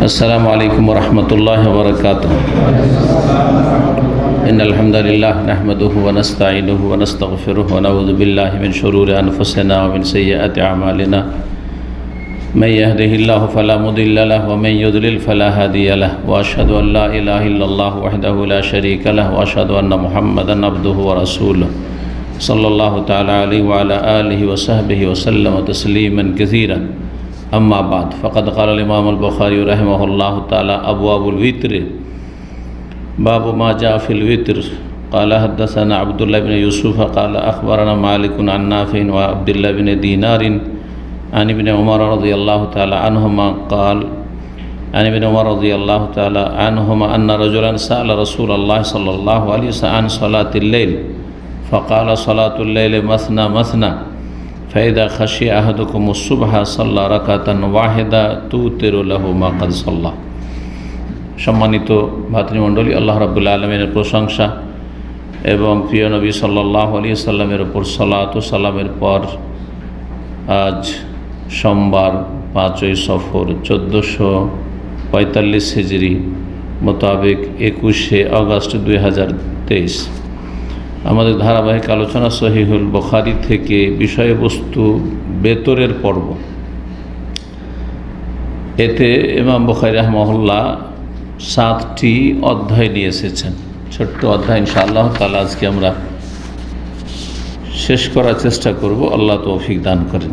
अस्सलामु अलैकुम वरहमतुल्लाहि वबरकातुहू। इन्नल हम्दुलिल्लाह नहमदुहु व नस्तईनुहु व नस्तगफिरुहु व नऊज़ु बिल्लाहि मिन शुरूरि अनफुसिना व मिन सय्यिआति अअमालिना। मन यहदिहिल्लाहु फला मुदिल्ल लहु व मन युद्लिल फला हादिय लहु व अशहदु अन ला इलाहा इल्लल्लाहु वहदहु ला शरीका लहु व अशहदु अन्न मुहम्मदन अब्दुहु व रसूलुहु सल्लल्लाहु तआला अलैहि व अला आलिहि व सहबिहि व सल्लम तस्लीमन कसीरा। अम्मा बाद फ़क़द क़ाल इमाम अल-बुख़ारी रहमहुल्लाहु तआला अबवाबुल वित्र बाबु मा जाअ फ़िल वित्र। क़ाल हद्दसना अब्दुल्लाह इब्न यूसुफ़ क़ाल अख़बरना मालिकुन अन नाफ़िअ व अब्दुल्लाह इब्न दीनार अन इब्न उमर रज़ियल्लाहु तआला अन्हुमा क़ाल अन इब्न उमर रज़ियल्लाहु तआला अन्हुमा अन्न रजुलन सअल रसूलल्लाह सल्लल्लाहु अलैहि वसल्लम अन सलातिल लैल फ़क़ाल सलातुल लैल मसना मसना फ़ैदा खशी अहदुकुमुस्सुबह सल्ला रकातन वाहिदा तुतिरु लहु मा क़द सल्ला। सम्मानित भातृमण्डলী, আল্লাহ রাব্বুল আলামিনের প্রশংসা এবং প্রিয় নবী সাল্লাল্লাহু আলাইহি সাল্লামের উপর সালাত ও সালামের পর আজ সোমবার 5ই সফর 1445 হিজরি মোতাবেক 21শে আগস্ট 2023 আমাদের ধারাবাহিক আলোচনা সহিহুল বুখারী থেকে বিষয়বস্তু বেতরের পর্ব। এতে ইমাম বুখারী রাহিমাহুল্লাহ 7টি অধ্যায় নিয়ে এসেছেন। ছোট্ট অধ্যায় ইনশাআল্লাহ তাআলা আজকে আমরা শেষ করার চেষ্টা করব, আল্লাহ তৌফিক দান করেন।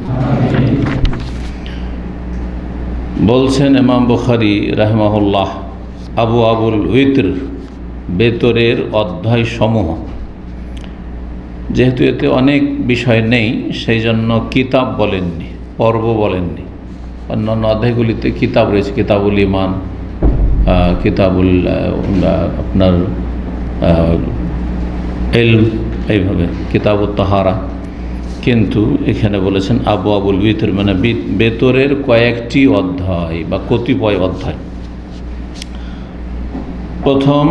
বলছেন ইমাম বুখারী রাহিমাহুল্লাহ, আবওয়াবুল উইতর, বেতরের অধ্যায় সমূহ। যেহেতু এতে অনেক বিষয় নেই সেই জন্য কিতাব বলেননি, পর্ব বলেননি। অন্যান্য অধ্যায়গুলিতে কিতাব রয়েছে, কিতাবুল ইমান, কিতাবুল আপনার ইলম, এইভাবে কিতাবুত তাহারা। কিন্তু এখানে বলেছেন আবওয়াবুল বিতর, মানে বেতরের কয়েকটি অধ্যায় বা কতিপয় অধ্যায়। প্রথম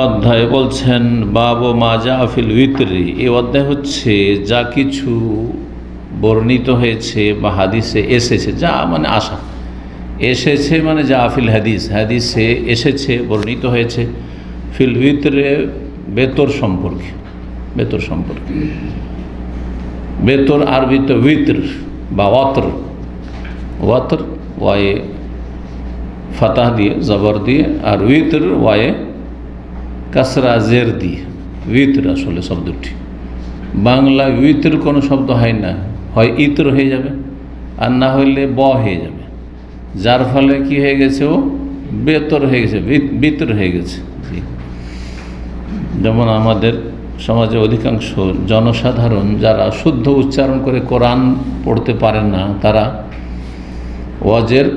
অধ্যায় বলছেন বাবু মা জাআ ফিল উইতরি। এই অধ্যায় হচ্ছে যা কিছু বর্ণিত হয়েছে বা হাদিসে এসেছে, যা মানে আসা এসেছে, মানে যা ফিল হাদিস, হাদিসে এসেছে, বর্ণিত হয়েছে ফিল উইতরে, বেতর সম্পর্কে। বেতর সম্পর্কে, বেতর আরবিতে উইতর বা ওয়াতর, ওয়াতর ওয়ায়ে ফাতাহ দিয়ে, জবর দিয়ে, আর উইতর ওয়ায়ে কাসরা জের দিয়ে। উইতর আসলে শব্দটি বাংলা উইতর কোনো শব্দ হয় না, হয় ইতর হয়ে যাবে আর না হইলে ব হয়ে যাবে, যার ফলে কি হয়ে গেছে, ও বেতর হয়ে গেছে, বিতর হয়ে গেছে। যেমন আমাদের সমাজে অধিকাংশ জনসাধারণ যারা শুদ্ধ উচ্চারণ করে কোরআন পড়তে পারেন না, তারা ওয়াজের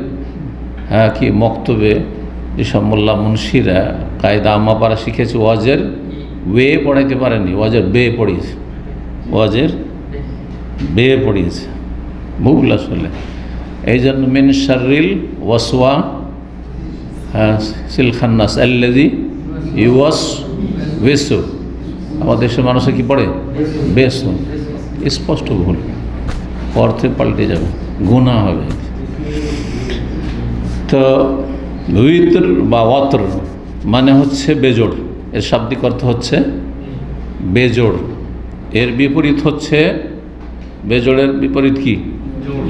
কি মক্তবে যেসব মোল্লা মুন্সিরা কায়দা আমাপারা শিখেছে, ওয়াজের ওয়ে পড়াইতে পারেনি, ওয়াজের বে পড়িয়েছে, ওয়াজের বে পড়িয়েছে, ভুল আসলে। এই জন্য মিন শাররিল ওয়াসওয়া সিল খান্নাস আল্লাযী ইউওয়াসওয়িসু। আমাদের দেশের মানুষে কি পড়ে, বেশ স্পষ্ট ভুল, অর্থে পাল্টে যাবে, গুনাহ হবে। তো উইতর বা ওয়াতর মানে হচ্ছে বেজোড়, এর শাব্দিক অর্থ হচ্ছে বেজোড়। এর বিপরীত হচ্ছে, বেজোড়ের বিপরীত কি,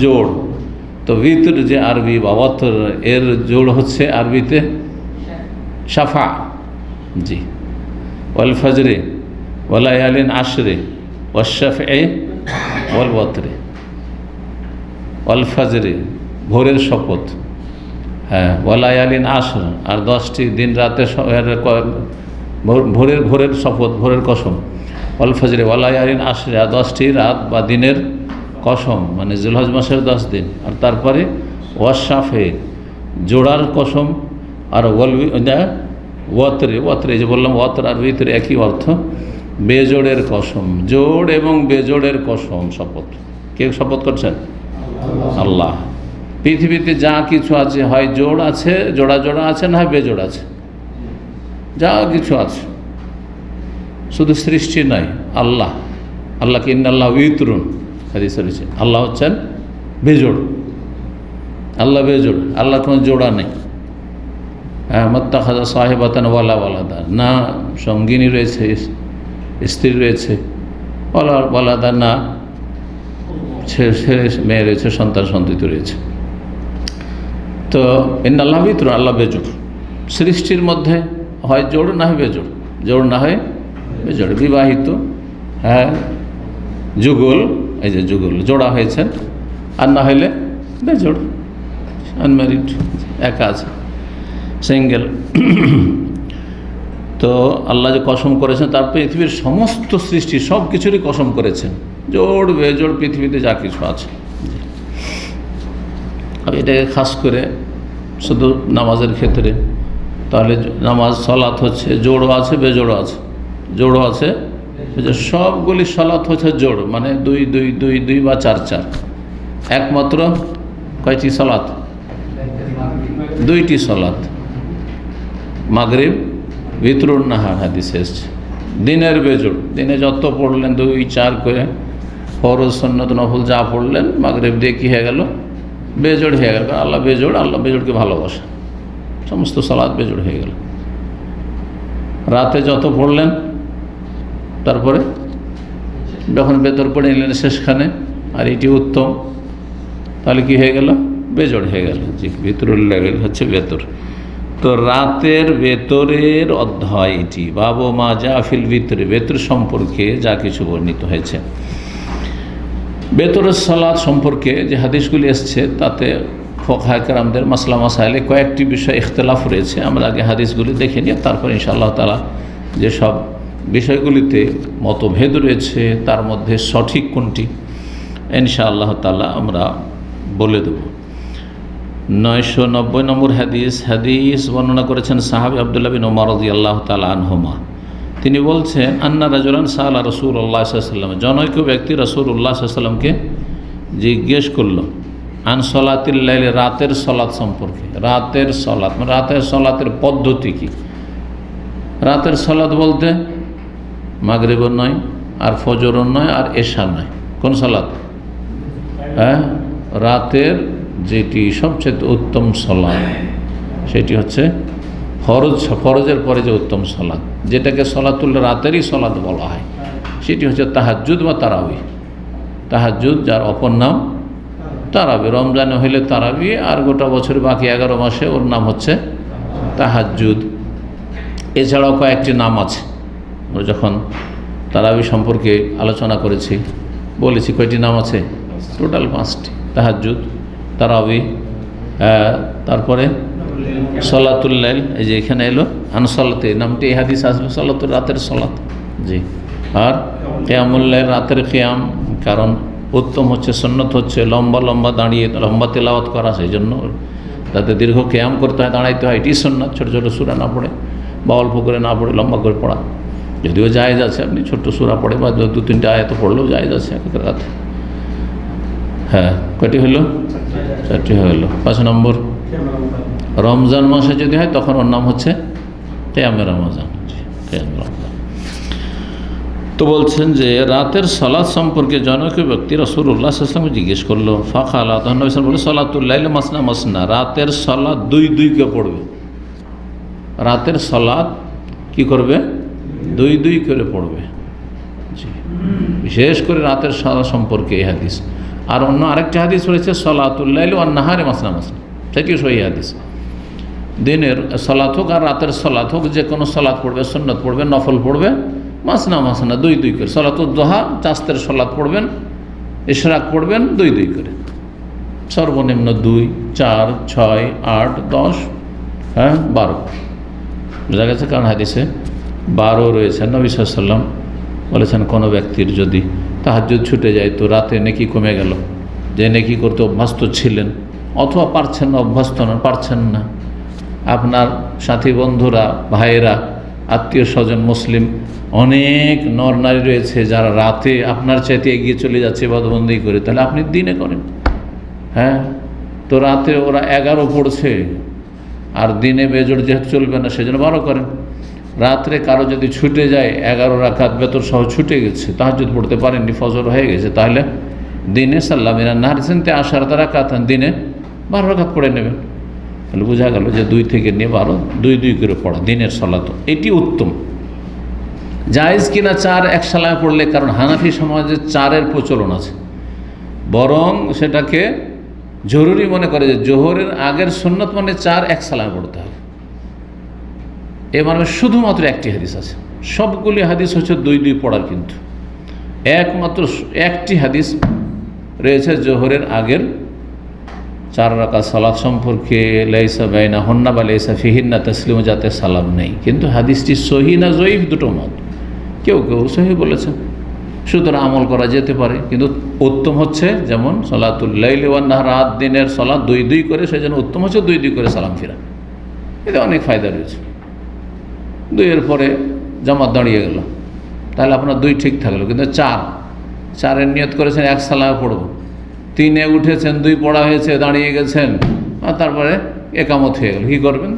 জোড়। তো উইতর যে আরবি বা ওয়াতর, এর জোড় হচ্ছে আরবিতে শাফা। জি, ওয়াল ফজরে ওয়া লায়ালিন আশরে ওয়াশ শাফঈ ওয়াল ওয়াতরে। ওয়াল ফজরে ভোরের শপথ, হ্যাঁ, ওয়ালায়ালিন আশর, আর 10টি দিন রাতে ভোরের শপথ, ভোরের কসম। ওয়াল ফজরে ওয়ালায়ালিন আশরে, আর 10টি রাত বা দিনের কসম, মানে জিলহজ মাসের 10 দিন। আর তারপরে ওয়াশাফে, জোড়ার কসম। আর ওয়াতরে, ওয়াতরে যে বললাম, ওয়াতর আর ভিতরে একই অর্থ, বেজোড়ের কসম। জোড় এবং বেজোড়ের কসম শপথ। কে শপথ করছেন? আল্লাহ। পৃথিবীতে যা কিছু আছে, হয় জোড় আছে, জোড়া জোড়া আছে, না হয় বেজোড় আছে, যা কিছু আছে, শুধু সৃষ্টি নয়, আল্লাহ। আল্লাহকে ইন্নাল্লাহ উইতরুন, হাদিসে রয়েছে, আল্লাহ হচ্ছেন বেজোড়। আল্লাহ বেজোড়, আল্লাহর কোনো জোড়া নেই। হ্যাঁ, মাত্তাখাযা সাহিবাতান ওয়ালা ওয়ালাদা, না সঙ্গিনী রয়েছে, স্ত্রী রয়েছে, ওয়ালাদা না ছেলে মেয়ে রয়েছে, সন্তান সন্ততি রয়েছে। তো ইন্নাল্লাহ বিতর, আল্লাহ বেজোড়। সৃষ্টির মধ্যে হয় জোড় না হয় বেজোড়, জোড় না হয় বেজোড়। বিবাহিত, হ্যাঁ যুগল, এই যে যুগল জোড়া হয়েছেন, আর না হইলে বেজোড়, আনম্যারিড, একা আছে, সিঙ্গেল। তো আল্লাহ যে কসম করেছেন, তার পৃথিবীর সমস্ত সৃষ্টি সব কিছুরই কসম করেছেন, জোড় বেজোড় পৃথিবীতে যা কিছু আছে। এটাকে খাস করে শুধু নামাজের ক্ষেত্রে, তাহলে নামাজ সলাৎ হচ্ছে জোড়ও আছে বেজোড়ও আছে, জোড়ও আছে, সবগুলি সলাৎ হচ্ছে জোড়, মানে 2 2 2 2 বা 4 4। একমাত্র কয়টি সলাৎ? 2টি সলাৎ, মাগরিব ভিতরুন নাহার হাদিসে এসছে। দিনের বেজোড়, দিনে যত পড়লেন 2 4 করে, ফরজ সুন্নত নফল যা পড়লেন, মাগরিব দিয়ে কী হয়ে গেল? বেজোড় হয়ে গেল। আল্লাহ বেজোড়, আল্লাহ বেজোড়কে ভালোবাসা, সমস্ত সালাত বেজোড় হয়ে গেল। রাতে যত পড়লেন, তারপরে যখন বেতর পড়ে নিলেন শেষখানে, আর এটি উত্তম, তাহলে কি হয়ে গেল? বেজোড় হয়ে গেল। জি, ভিতরুল লেভেল হচ্ছে বেতর। তো রাতের বেতরের অধ্যায় এটি, বাবু মা জাফিল ভিতরে, বেতর সম্পর্কে যা কিছু বর্ণিত হয়েছে। বেতরের সালাত সম্পর্কে যে হাদিসগুলি এসছে, তাতে ফুকাহা কেরামদের মাসলা মাসাইলে কয়েকটি বিষয় ইখতিলাফ রয়েছে। আমরা আগে হাদিসগুলি দেখে নিই, তারপর ইনশাআল্লাহ তাআলা যেসব বিষয়গুলিতে মতভেদ রয়েছে তার মধ্যে সঠিক কোনটি ইনশাআল্লাহ তাআলা আমরা বলে দেব। 990 নম্বর হাদিস বর্ণনা করেছেন সাহাবী আব্দুল্লাহ বিন ওমর রাদিয়াল্লাহু তাআলা আনহুমা। তিনি বলছেন, আন্না রাজুলান সাআলা রাসূলুল্লাহ সাল্লাল্লাহু আলাইহি ওয়াসাল্লাম, জনৈক ব্যক্তি রাসূলুল্লাহ সাল্লাল্লাহু আলাইহি ওয়াসাল্লামকে জিজ্ঞেস করল আন সলাতিল লাইল, রাতের সলাত সম্পর্কে। রাতের সলাত মানে রাতের সলাতের পদ্ধতি কি? রাতের সলাত বলতে মাগরিবও নয়, আর ফজরও নয়, আর এশা নয়। কোন সলাত? হ্যাঁ, রাতের যেটি সবচেয়ে উত্তম সলাত সেটি হচ্ছে ফরজের পরে যে উত্তম সলাত, যেটাকে সলাতুল রাতেরই সলাত বলা হয়, সেটি হচ্ছে তাহাজ্জুদ বা তারাবি। তাহাজ্জুদ, যার অপর নাম তারাবি। রমজানে হইলে তারাবি, আর গোটা বছর বাকি 11 মাসে ওর নাম হচ্ছে তাহাজ্জুদ। এছাড়াও কয়েকটি নাম আছে। আমরা যখন তারাবি সম্পর্কে আলোচনা করেছি, বলেছি কয়টি নাম আছে? টোটাল 5টি। তাহাজ্জুদ, তারাবি, তারপরে সলাতুল লাইল, এই যে এখানে এলো আনসলাতে, নামটি এই হাদিস আসলো, সলাতুল রাতের সলাত। জি, আর কিয়ামুল লাইল, রাতের কিয়াম, কারণ উত্তম হচ্ছে, সুন্নত হচ্ছে লম্বা লম্বা দাঁড়িয়ে লম্বা তেলাওয়াত করা, সেই জন্য যাতে দীর্ঘ কিয়াম করতে হয়, দাঁড়াইতে হয়, এটি সুন্নাত। ছোটো ছোটো সূরা না পড়ে বা অল্প করে না পড়ে লম্বা করে পড়া, যদিও জায়েজ আছে, আপনি ছোট্ট সূরা পড়ে বা 2-3টা আয়াত পড়লেও জায়েজ আছে এক রাতে। হ্যাঁ, কয়টি হলো? 4টি হইল। 5 নম্বর, রমজান মাসে যদি হয় তখন ওর নাম হচ্ছে কিয়ামে রমজান। তো বলছেন যে রাতের সলাৎ সম্পর্কে জনৈক ব্যক্তি রাসূলুল্লাহ সাল্লাল্লাহু আলাইহি ওয়াসাল্লাম জিজ্ঞেস করলো। ফাকালা, তখন নবী বলে, সলাতুল লাইল মাসনা মাসনা, রাতের সলাৎ 2 কে পড়বে। রাতের সলাৎ কি করবে? 2 করে পড়বে। জি, বিশেষ করে রাতের সলাৎ সম্পর্কে এই হাদিস। আর অন্য আরেকটি হাদিস রয়েছে সলাতুল লাইল ওয়ান নাহারে মাসনা মাসনা, সেটিও সহিহ হাদিস। দিনের সলাৎ হোক আর রাতের সলাৎ হোক, যে কোনো সলাৎ পড়বে, সুন্নত পড়বে, নফল পড়বে, মাসনা মাসনা 2 করে। সলাতুল দুহা, চাস্তের সলাৎ পড়বেন, ইশরাক পড়বেন 2 করে, সর্বনিম্ন 2, 4, 6, 8, 10, হ্যাঁ 12 বোঝা গেছে। কারণ হাদিসে 12 রয়েছে। নবী সাল্লাল্লাহু আলাইহি ওয়াসাল্লাম বলেছেন, কোনো ব্যক্তির যদি তাহাজ্জুদ ছুটে যায় তো রাতে নেকি কমে গেল, যে নেকি করতে অভ্যস্ত ছিলেন, অথবা পারছেন না, অভ্যস্ত না, পারছেন না, আপনার সাথী বন্ধুরা, ভাইয়েরা, আত্মীয় স্বজন, মুসলিম অনেক নর নারী রয়েছে যারা রাতে আপনার চাইতে এগিয়ে চলে যাচ্ছে ইবাদতবন্দি করে, তাহলে আপনি দিনে করেন। হ্যাঁ, তো রাতে ওরা 11 পড়ছে, আর দিনে বেজোড় যেহেতু চলবে না, সেজন্য 12 করেন। রাত্রে কারো যদি ছুটে যায়, 11 রাকাত বেতর সহ ছুটে গেছে, তাহাজ্জুদ পড়তে পারেননি, ফজর হয়ে গেছে, তাহলে দিনে সাল্লামিনা নাহার সিনতে 10 রাকাত, দিনে 12 রাকাত পড়ে নেবেন। তাহলে বোঝা গেল যে 2 থেকে নিয়ে 12, 2 করে পড়া দিনের সালাত, এটি উত্তম। জায়েজ কিনা 4 এক সালামে পড়লে, কারণ হানাফি সমাজে 4-এর প্রচলন আছে, বরং সেটাকে জরুরি মনে করে যে জোহরের আগের সুন্নত মানে 4 এক সালামে পড়তে হবে। এ মানে শুধুমাত্র একটি হাদিস আছে, সবগুলি হাদিস হচ্ছে 2 পড়ার, কিন্তু একমাত্র একটি হাদিস রয়েছে জোহরের আগের 4 রাকাত সালাত সম্পর্কে, লাইসা বাইনা হন্না বা লাইসা ফিহিন্না তাসলিম, যাতে সালাম নেই। কিন্তু হাদিসটি সহি না জয়ীফ দুটো মত, কেউ সহি বলেছেন, সুতরাং আমল করা যেতে পারে। কিন্তু উত্তম হচ্ছে যেমন সালাতুল লাইলি ওয়ান নাহার, রাত দিনের সালাত 2 করে, সেই জন্য উত্তম হচ্ছে 2 করে সালাম ফিরা। এতে অনেক ফায়দা রয়েছে। 2-এর পরে জামাত দাঁড়িয়ে গেল, তাহলে আপনার 2 ঠিক থাকলো, কিন্তু 4-এর নিয়ত করেছেন 1 সালামে পড়ব, 3-এ উঠেছেন, 2 পড়া হয়েছে, দাঁড়িয়ে গেছেন, আর তারপরে একামত হয়ে গেল, কী করবেন?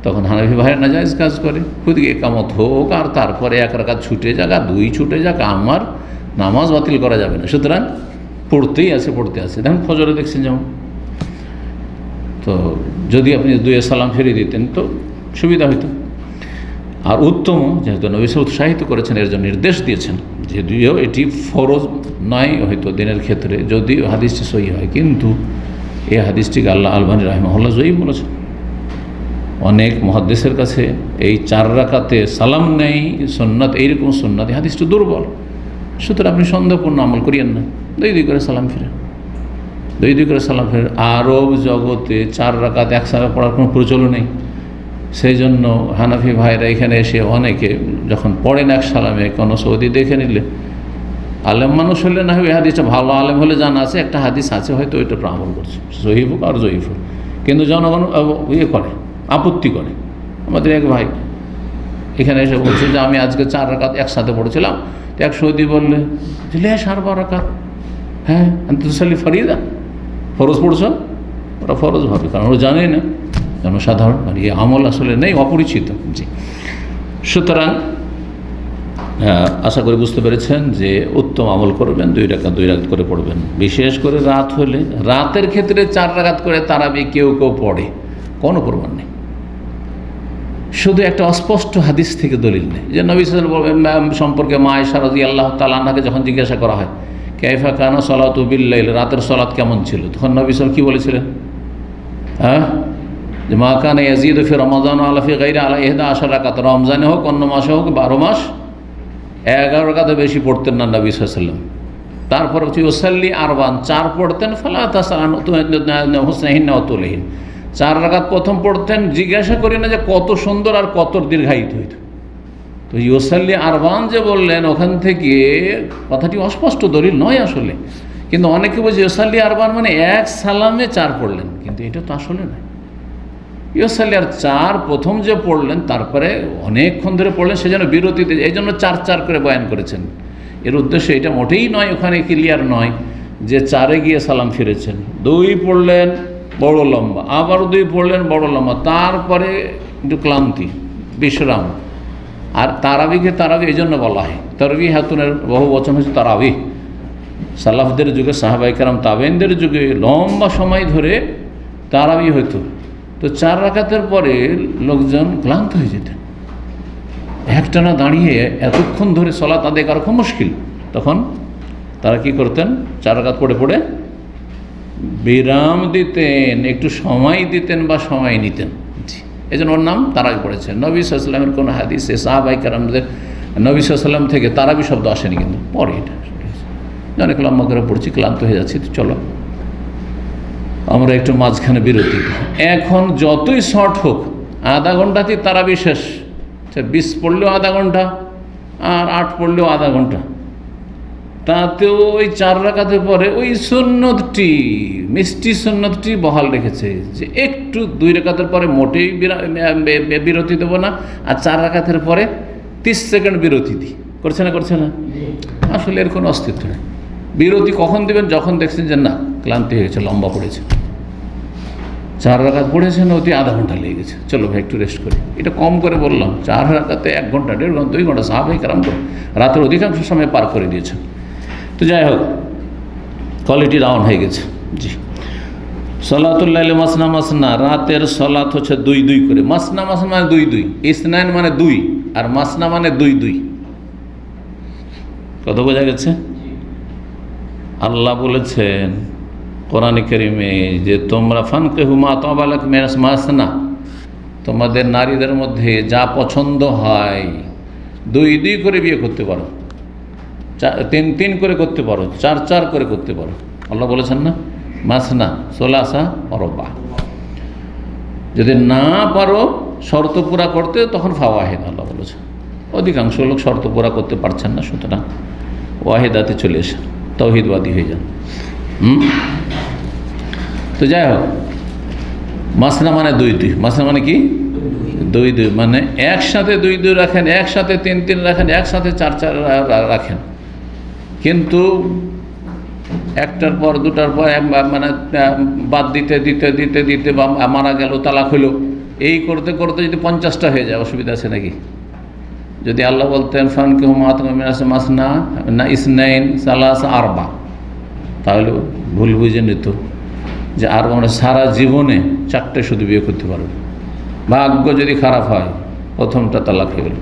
তখন হানাফি ভাইয়ের নাজায়েজ কাজ করে, খুদ একামত হোক আর তারপরে 1 রাকাত ছুটে যাক আর 2 ছুটে যাক, আমার নামাজ বাতিল করা যাবে না। সুতরাং পড়তে আছে। দেখুন ফজরে দেখছেন যেমন, তো যদি আপনি 2 সালাম ফিরিয়ে দিতেন তো সুবিধা হইতো। আর উত্তম, যেহেতু নবী সাল্লাল্লাহু আলাইহি ওয়াসাল্লাম উৎসাহিত করেছেন, এর জন্য নির্দেশ দিয়েছেন, যদিও এটি ফরজ নয় হয়তো দিনের ক্ষেত্রে, যদিও হাদিসটি সহিহ হয়, কিন্তু এই হাদিসটিকে আল্লাহ আলবানী রাহিমাহুল্লাহ জয়ীফ বলেছেন। অনেক মুহাদ্দিসের কাছে এই 4 রাকাতে সালাম নেই সুন্নাত, এইরকম সুন্নাত, এই হাদিসটি দুর্বল। সুতরাং আপনি সন্দেহপূর্ণ আমল করিয়েন না, 2 করে সালাম ফিরেন, 2 করে সালাম ফিরেন। আরব জগতে 4 রাকাত একসাথে পড়ার কোনো প্রচলন নেই, সেই জন্য হানাফি ভাইরা এখানে এসে অনেকে যখন পড়েন 1 সালামে, কোনো সৌদি দেখে নিলে, আলেম মানুষ হলে না হয় হাদিসটা ভালো আলেম হলে জানা আছে, একটা হাদিস আছে হয়তো ওইটা আমল করছে, সহিহ হোক আর জয়ীফ হোক, কিন্তু জনগণ করে, আপত্তি করে। আমাদের এক ভাই এখানে এসে বলছে যে আমি আজকে 4 রাকাত একসাথে পড়েছিলাম, তো এক সৌদি বললে যে লে 12 রাকাত, হ্যাঁ আন্তসালি ফরিদা, ফরজ পড়ছ, ওরা ফরজ ভাবে, কারণ ওরা জানেই না, জনসাধারণ, আর এই আমল আসলে নেই, অপরিচিত। জি, সুতরাং আশা করি বুঝতে পেরেছেন যে উত্তম আমল করবেন, 2 রাকাত করে পড়বেন। বিশেষ করে রাত হলে, রাতের ক্ষেত্রে 4 রাকাত করে তারাবি কেউ পড়ে, কোনো প্রমাণ নেই, শুধু একটা অস্পষ্ট হাদিস থেকে দলিল নেই। যে নবী সাল্লাল্লাহু আলাইহি ওয়াসাল্লাম সম্পর্কে মা আয়েশা রাদিয়াল্লাহু তাআলা আনহাকে যখন জিজ্ঞাসা করা হয় কাইফা কানা সালাতু বিল-লাইল, রাতের সালাত কেমন ছিল, তখন নবী সাল্লাল্লাহু আলাইহি ওয়াসাল্লাম কী বলেছিলেন? যে মা কানা ইয়াজিদু ফি রমাযান আলা ফি গায়রি আলা 11 রাকাত, রমজানে হোক অন্য মাসে হোক 12 মাস 11 রাকাতে বেশি পড়তেন না নবী সাল্লাল্লাহু আলাইহি ওয়াসাল্লাম। তারপর হচ্ছে ইউসাল্লি আরবান, 4 পড়তেন, ফালা তাসআলু হুসনাহিন্না ওয়া তুলহিন, 4 রাকাত প্রথম পড়তেন, জিজ্ঞাসা করি না যে কত সুন্দর আর কত দীর্ঘায়িত হইত। তো ইউসাল্লি আরবান যে বললেন, ওখান থেকে কথাটি অস্পষ্ট দলিল নয় আসলে, কিন্তু অনেকে বলছে ইউসাল্লি আরবান মানে 1 সালামে 4 পড়লেন, কিন্তু এটা তো আসলে নয়। ইউসাল্লি আর 4 প্রথম যে পড়লেন, তারপরে অনেকক্ষণ ধরে পড়লেন, সেজন্য বিরতিতে, এই জন্য 4 করে বয়ান করেছেন। এর উদ্দেশ্য এটা মোটেই নয়, ওখানে ক্লিয়ার নয় যে 4-এ গিয়ে সালাম ফিরেছেন। 2 পড়লেন বড় লম্বা, আবার 2 পড়লেন বড় লম্বা, তারপরে একটু ক্লান্তি, বিশ্রাম। আর তারাবিকে তারাবি এই জন্য বলা হয়, তারাবি হাতুনের বহু বচন হচ্ছে তারাবি। সালাফদের যুগে, সাহাবায়ে কেরাম তাবেইনদের যুগে লম্বা সময় ধরে তারাবি হতো, তো 4 রাকাতের পরে লোকজন ক্লান্ত হয়ে যেতেন, একটানা দাঁড়িয়ে এতক্ষণ ধরে সালাত আদায় করা খুব মুশকিল। তখন তারা কি করতেন, 4 রাকাত পড়ে বিরাম দিতেন, একটু সময় দিতেন বা সময় নিতেন। এই জন্য ওর নাম তারাবি পড়েছেন। নবী সাল্লাল্লাহু আলাইহি ওয়াসাল্লামের কোনো হাদিসে সাহাবায়ে কেরামদের নবী সাল্লাল্লাহু আলাইহি ওয়াসাল্লাম থেকে তারাবি শব্দ আসেনি, কিন্তু পরে এটা অনেক লম্বা করে পড়ছি, ক্লান্ত হয়ে যাচ্ছি, তো চলো আমরা একটু মাঝখানে বিরতি। এখন যতই শর্ট হোক, আধা ঘন্টাতেই তারাবি শেষ, 20 পড়লেও আধা ঘন্টা, আর 8 পড়লেও আধা ঘন্টা, তাতেও ওই 4 রাকাতের পরে ওই সুন্নতটি, মিষ্টি সুন্নতটি বহাল রেখেছে যে একটু 2 রাকাতের পরে মোটেই বিরতি দেবো না, আর 4 রাকাতের পরে 30 সেকেন্ড বিরতি দিই। করছে না? আসলে এর কোনো অস্তিত্ব নেই। বিরতি কখন দেবেন? যখন দেখছেন যে না ক্লান্তি হয়ে গেছে, লম্বা পড়েছে, 4 রাকাত পড়েছেন, অতি আধা ঘন্টা লেগে গেছে, চলো ভাই একটু রেস্ট করি। এটা কম করে বললাম, 4 রাকাতে 1 ঘন্টা, 1.5 ঘন্টা, 2 ঘন্টা সাহাবায়ে কেরাম করে রাতের অধিকাংশ সময় পার করে দিয়েছেন। তো যাই হোক, কোয়ালিটি ডাউন হয়ে গেছে। জি, সলাতুল লাইলি মাসনা মাসনা, রাতের সলাত হচ্ছে দুই দুই করে। মাসনা মাসনা মানে দুই দুই, ইসনাইন মানে দুই, আর মাসনা মানে দুই দুই। কত বোঝা গেছে? আল্লাহ বলেছেন কোরআনে কারিমে যে তোমরা ফানকিহু মা তাবা লাকুম মিনাস মাসনা, তোমাদের নারীদের মধ্যে যা পছন্দ হয় দুই দুই করে বিয়ে করতে পারো, তিন তিন করে করতে পারো, চার চার করে করতে পারো। আল্লাহ বলেছেন না মাসনা সোলাসা অরবা। যদি না পারো শর্ত পুরা করতে তখন ফাওয়াহিদ, আল্লাহ বলেছেন। অধিকাংশ লোক শর্ত পুরা করতে পারছেন না, সুতরাং ওয়াহিদাতে চলে এসে তাওহীদবাদী হয়ে যান। তো যাই হোক, মাসনা মানে দুই দুই। মাসনা মানে কি? দুই দুই মানে একসাথে দুই দুই রাখেন, একসাথে তিন তিন রাখেন, একসাথে চার চার রাখেন। কিন্তু একটার পর দুটার পর মানে বাদ দিতে দিতে দিতে দিতে বা মারা গেল, তালাক হইল, এই করতে করতে যদি 50টা হয়ে যায়, অসুবিধা আছে নাকি? যদি আল্লাহ বলতেন ফানকিহু মা তাবা লাকুম মিনাস মাসনা না ইসনাইন সালাসা আরবা, তাহলে ভুল বুঝে নিত যে আর আমরা সারা জীবনে 4টে শুধু বিয়ে করতে পারবো। ভাগ্য যদি খারাপ হয়, প্রথমটা তালাক হয়ে গেল,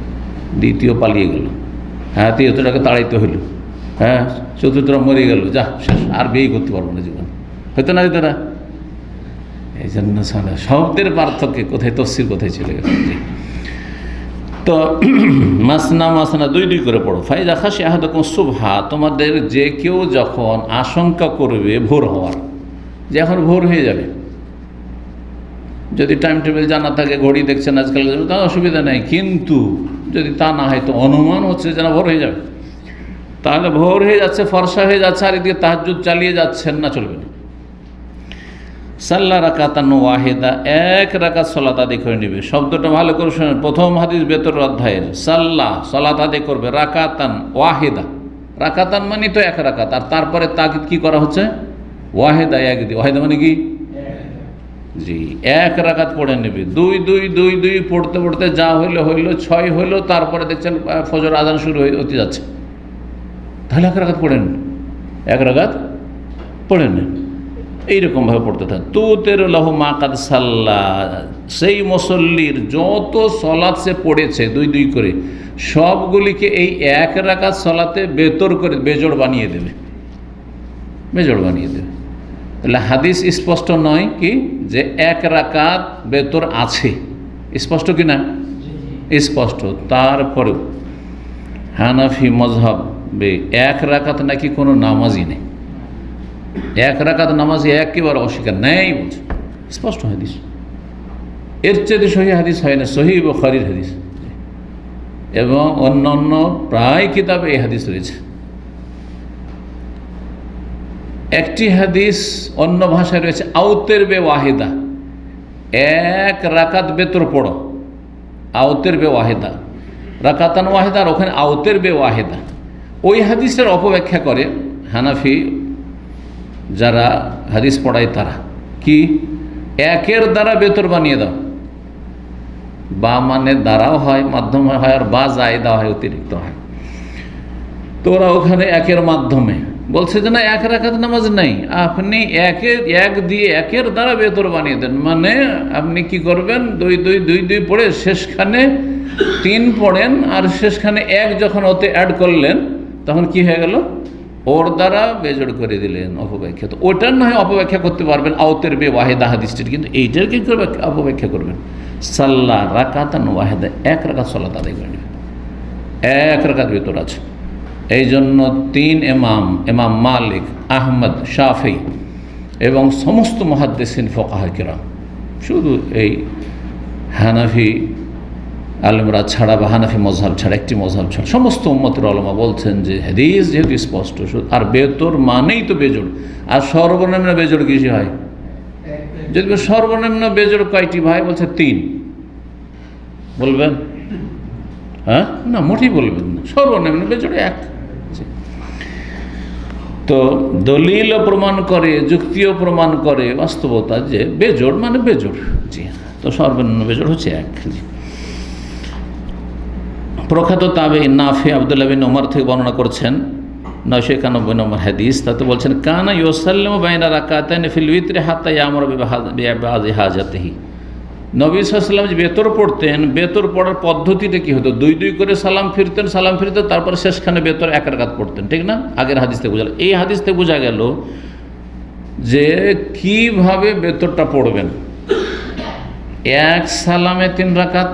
দ্বিতীয় পালিয়ে গেল, হ্যাঁ তৃতীয়টাকে তাড়াইতে হইল, হ্যাঁ চতুর্থটা মরে গেল, যা শেষ, আর বিয়েই করতে পারবো না জীবন। হয়তো না তারা এই জন্য শব্দের পার্থক্যে কোথায় তফসির কোথায় চলে গেল। তো মাসনা মাসনা দুই দুই করে পড়ো। ফাইজা খাশি আহাদুকুম সুবহা, তোমাদের যে কেউ যখন আশঙ্কা করবে ভোর হওয়ার, যে এখন ভোর হয়ে যাবে, যদি টাইম টেবিল জানা থাকে, ঘড়ি দেখছেন আজকাল, তার অসুবিধা নেই। কিন্তু যদি তা না হয়, তো অনুমান হচ্ছে যেন ভোর হয়ে যাবে, তাহলে ভোর হয়ে যাচ্ছে, ফর্সা হয়ে যাচ্ছে, আর এদিকে তাহাজ্জুদ চালিয়ে যাচ্ছেন না, চলবে না। সাল্লা রাকাতান ওয়াহিদা, এক রাকাত সালাত আদায় করে নেবে। শব্দটা ভালো করে শোনেন, প্রথম হাদিস বেতর অধ্যায়ের সাল্লা সালাত আদায় করবে, রাকাতান ওয়াহিদা, রাকাতান মানে তো এক রাকাত, আর তারপরে তাকিদ কি করা হচ্ছে? ওয়াহিদা, এক দিয়ে। ওয়াহিদা মানে কি? জি, এক রাকাত পড়ে নেবে। দুই দুই দুই দুই পড়তে পড়তে যা হইলো হইলো, 6 হইলো, তারপরে দেখছেন ফজর আজান শুরু হতে যাচ্ছে, তাহলে এক রাকাত পড়ে নেন, এক রাকাত পড়ে নেন। এইরকমভাবে পড়তে থাকে। তুতের লাহু মা কাদ সাল্লা, সেই মুসল্লির যত সলাৎ সে পড়েছে দুই দুই করে, সবগুলিকে এই এক রাকাত সলাতে বেতর করে বেজোড় বানিয়ে দেবে, বেজোড় বানিয়ে দেবে। তাহলে হাদিস স্পষ্ট নয় কি যে এক রাকাত বেতর আছে, স্পষ্ট কি না? স্পষ্ট। তারপরেও হানাফি মযহাবে এক রাকাত নাকি কোনো নামাজই নেই, এক রাকাত নামাজই একেবারে অস্বীকার নেই বলছে, স্পষ্ট হাদিস। এর চেয়ে সহিহ হাদিস হয় না, সহিহ বুখারীর হাদিস, এবং অন্যান্য প্রায় কিতাবে এই হাদিস রয়েছে। একটি হাদিস অন্য ভাষায় রয়েছে আউতের বে ওয়াহিদা, এক রাকাত বেতর পড়ো, আউতের বে ওয়াহিদা, রাকাতান ওয়াহিদা, আর ওখানে আউতের বে ওয়াহিদা। ওই হাদিসের অপব্যাখ্যা করে হানাফি যারা হাদিস পড়ায়, তারা কি একের দ্বারা বেতর বানিয়ে দাও, বা মানে দ্বারাও হয়, মাধ্যমে হয়, আর বা জায়দা হয়, অতিরিক্ত হয়। তো ওরা ওখানে একের মাধ্যমে বলছে যে না, এক রাকাত নামাজ নেই, আপনি এক দিয়ে একের দ্বারা বেতর বানিয়ে দেন। মানে আপনি কি করবেন, দুই দুই দুই দুই পড়ে শেষখানে 3 পড়েন, আর শেষখানে এক যখন ওতে অ্যাড করলেন, তখন কি হয়ে গেল, ওর দ্বারা বেজোড় করে দিলেন, অপব্যাখ্যা। তো ওটার না হয় অপব্যাখ্যা করতে পারবেন আউতের বে ওয়াহিদা হাদিসটির, কিন্তু এইটার কি করবে, অপব্যাখ্যা করবেন। সাল্লা রাকাতান ওয়াহিদা, এক রাকাত সালাত আদায় করে নেবেন, এক রাকাত বেতর আছে। এই জন্য 3 ইমাম মালিক, আহমদ, শাফি এবং সমস্ত মুহাদ্দিসিন ফুকাহা কিরাম, শুধু এই হানাফি আলেমরা ছাড়া বা হানাফি মযহাব ছাড়া, একটি মযহাব ছাড়া সমস্ত উম্মতের উলামা বলছেন যে হাদিস যেহেতু স্পষ্ট, আর বেতর মানেই তো বেজোড়। আর সর্বনিম্ন বেজোড় কিসে হয়? যদি সর্বনিম্ন বেজোড় কয়টি ভাই? বলছে 3। বলবেন? হ্যাঁ, না মোটেই বলবেন না, সর্বনিম্ন বেজোড় 1। তো দলিলও প্রমাণ করে, যুক্তিও প্রমাণ করে বাস্তবতা যে বেজোড় মানে বেজোড়। জি, তো সর্বনিম্ন বেজোড় হচ্ছে 1। প্রখ্যাত তাবেঈ নাফি আব্দুল্লাহ বিন উমর থেকে বর্ণনা করছেন 991 নম্বর হাদিস, তাতে বলছেন কানা ইউসাল্লিমু বাইনা রাকাতাইন ফিল উইতরি হাত্তা ইয়ামুরু বিবাদি হাজাতিহি। নবী সাল্লাল্লাহু আলাইহি ওয়াসাল্লাম যে বেতর পড়তেন, বেতর পড়ার পদ্ধতিটা কি হতো? দুই দুই করে সালাম ফিরতেন, তারপরে শেষখানে বেতর এক রাকাত পড়তেন, ঠিক না? আগের হাদিস থেকে বোঝা গেল। এই হাদিস থেকে বোঝা গেল যে কিভাবে বেতরটা পড়বেন। এক সালামে 3 রাকাত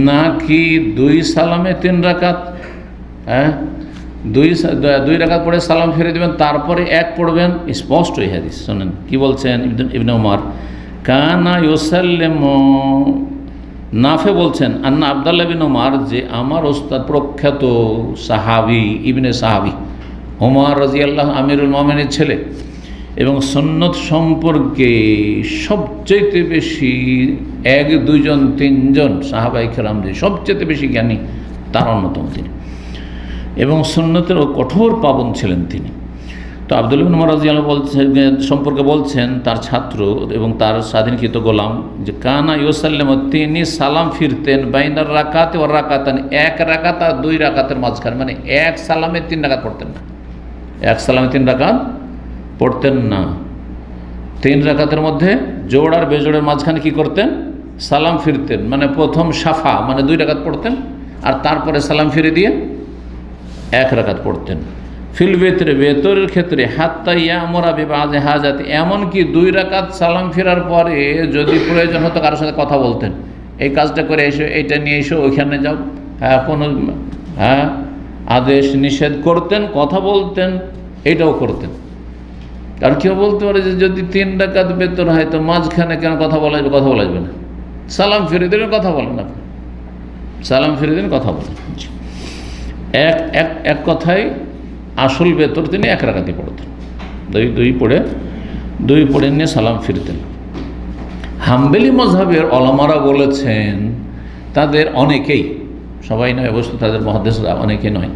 নাকি 2 সালামে 3 রাকাত? হ্যাঁ, দুই রাকাত পড়ে সালাম ফিরে দেবেন, তারপরে এক পড়বেন। স্পষ্ট এই হাদিস শোনেন কি বলছেন ইবনে উমর, কানা ইউসাল্লিমু, নাফে বলছেন আন্না আব্দুল্লাহ বিন উমর, যে আমার ওস্তাদ প্রখ্যাত সাহাবী ইবনে সাহাবী ওমর রাদিয়াল্লাহু আমিরুল মুমিনের ছেলে, এবং সুন্নত সম্পর্কে সবচেয়ে বেশি 1, 2 জন 3 জন সাহাবায়ে কেরাম যে সবচেয়ে বেশি জ্ঞানী তার অন্যতম তিনি, এবং সুন্নতের কঠোর পাবন ছিলেন তিনি। তো আব্দুল্লাহ বিন উমর রাদিয়াল্লাহু সম্পর্কে বলছেন তার ছাত্র এবং তার স্বাধীনকৃত গোলাম, যে কানা ইউসাল্লিমু, তিনি সালাম ফিরতেন বাইনার রাকাতে ওয়ার রাকাতান, 1 রাকাত আর 2 রাকাতের মাঝখানে, মানে 1 সালামে 3 রাকাত পড়তেন না, 1 সালামে 3 রাকাত পড়তেন না। 3 রাকাতের মধ্যে জোড় আর বেজোড়ের মাঝখানে কি করতেন? সালাম ফিরতেন, মানে প্রথম সাফা মানে 2 রাকাত পড়তেন, আর তারপরে সালাম ফিরে দিয়ে 1 রাকাত পড়তেন। ফিল বেতরে, বেতরের ক্ষেত্রে হাত্তা ইয়ামুরা বিবাদি হাজাতি, এমনকি 2 রাকাত সালাম ফেরার পরে যদি প্রয়োজন হতো কারোর সাথে কথা বলতেন, এই কাজটা করে এসো, এইটা নিয়ে এসো, ওইখানে যাও, কোনো আদেশ নিষেধ করতেন, কথা বলতেন, এইটাও করতেন। কারণ কেউ বলতে পারে যে যদি 3 রাকাত বেতর হয় তো মাঝখানে কেন কথা বলা যাবে? কথা বলা যাবে না, সালাম ফিরে দিলেন, কথা বলেন না, সালাম ফিরে দিন, কথা বলেন। এক কথায় আসল বেতর তিনি 1 রাকাতই পড়তেন, দুই পড়ে নিয়ে সালাম ফিরতেন। হাম্বলি মযহাবের ওলামারা বলেছেন, তাদের অনেকেই, সবাই নয় অবশ্য, তাদের মুহাদ্দিসরা অনেকেই নয়,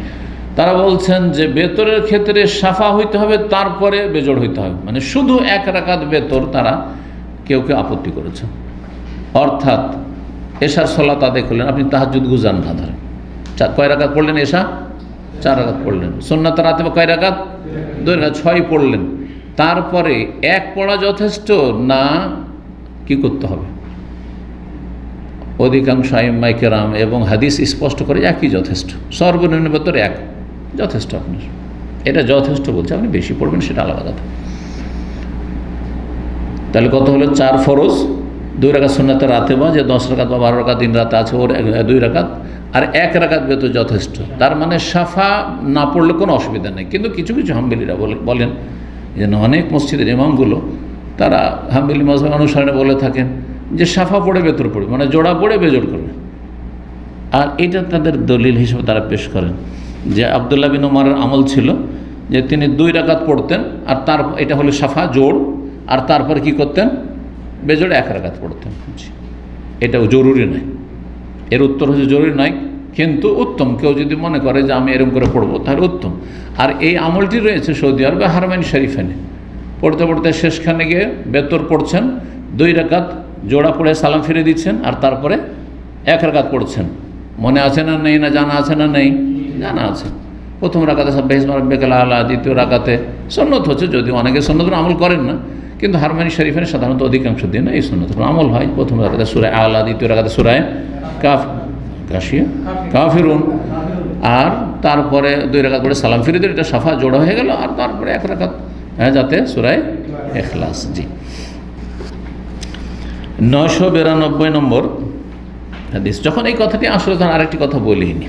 তারা বলছেন যে বেতরের ক্ষেত্রে সাফা হইতে হবে, তারপরে বেজোড় হইতে হবে, মানে শুধু 1 রাকাত বেতর তারা কেউ আপত্তি করেছেন। অর্থাৎ এশার সালাত আদায় করলেন, আপনি তাহাজ্জুদ গুজার না ধরেন, কয় রাকাত পড়লেন? এশা 4 রাকাত পড়লেন। সুন্নাত রাতে কয় রাকাত? 2 রাকাত, 6 পড়লেন। তারপরে 1 পড়া যথেষ্ট না কি করতে হবে? অধিকাংশ আইম্মাই কেরাম এবং হাদিস স্পষ্ট করে একই যথেষ্ট, সর্বনিম্ন বেতর 1 যথেষ্ট। আপনার এটা যথেষ্ট বলছে, আপনি বেশি পড়বেন সেটা আলাদা কথা। তাহলে কত হলো? 4 ফরজ, 2 রাকাত সুন্নাতে রাতে, বা যে 10 রাকাত বা 12 রাকাত দিন রাতে আছে ওর 2 রাকাত, আর 1 রাকাত বেতর যথেষ্ট। তার মানে সাফা না পড়লে কোনো অসুবিধা নেই। কিন্তু কিছু কিছু হাম্বলিরা বলেন, যেন অনেক মসজিদের ইমামগুলো তারা হাম্বলি মাযহাব অনুসরণে বলে থাকেন যে সাফা পড়ে বেতর পড়বে, মানে জোড়া পড়ে বেজোড় করবে। আর এটা তাদের দলিল হিসেবে তারা পেশ করেন যে আব্দুল্লাহ বিন উমরের আমল ছিল যে তিনি 2 রাকাত পড়তেন, আর তার এটা হলো সাফা জোড়, আর তারপর কি করতেন? বেজোড়ে 1 রাকাত পড়তেন। এটাও জরুরি নয়, এর উত্তর হচ্ছে জরুরি নয়, কিন্তু উত্তম। কেউ যদি মনে করে যে আমি এরকম করে পড়বো, তাহলে উত্তম। আর এই আমলটি রয়েছে সৌদি আরবে হারমাইন শরীফেনে, পড়তে পড়তে শেষখানে গিয়ে বেতর পড়ছেন, 2 রাকাত জোড়া পড়ে সালাম ফিরে দিচ্ছেন, আর তারপরে 1 রাকাত পড়ছেন। মনে আছে না নেই? না জানা আছে না নেই? জানা আছে। প্রথম রাকাতে সাব্বিহ ইসমা রাব্বিকাল আ'লা, দ্বিতীয় রাকাতে সুন্নত হচ্ছে, যদিও অনেকে সুন্নতের আমল করেন না, কিন্তু হারমাইন শরীফের সাধারণত অধিকাংশ দিন এই সুন্নতের আমল হয়। প্রথম রাকাতে সূরা আ'লা, দ্বিতীয় রাকাতে সূরা কাফিরুন, আর তারপরে 2 রাকাত পড়ে সালাম ফিরে দিলে এটা সাফা জোড়া হয়ে গেল, আর তারপরে 1 রাকাত যাতে সূরা ইখলাস। জি, 992 নম্বর হাদিস। যখন এই কথাটি আসলে তখন আরেকটি কথা বলিনি,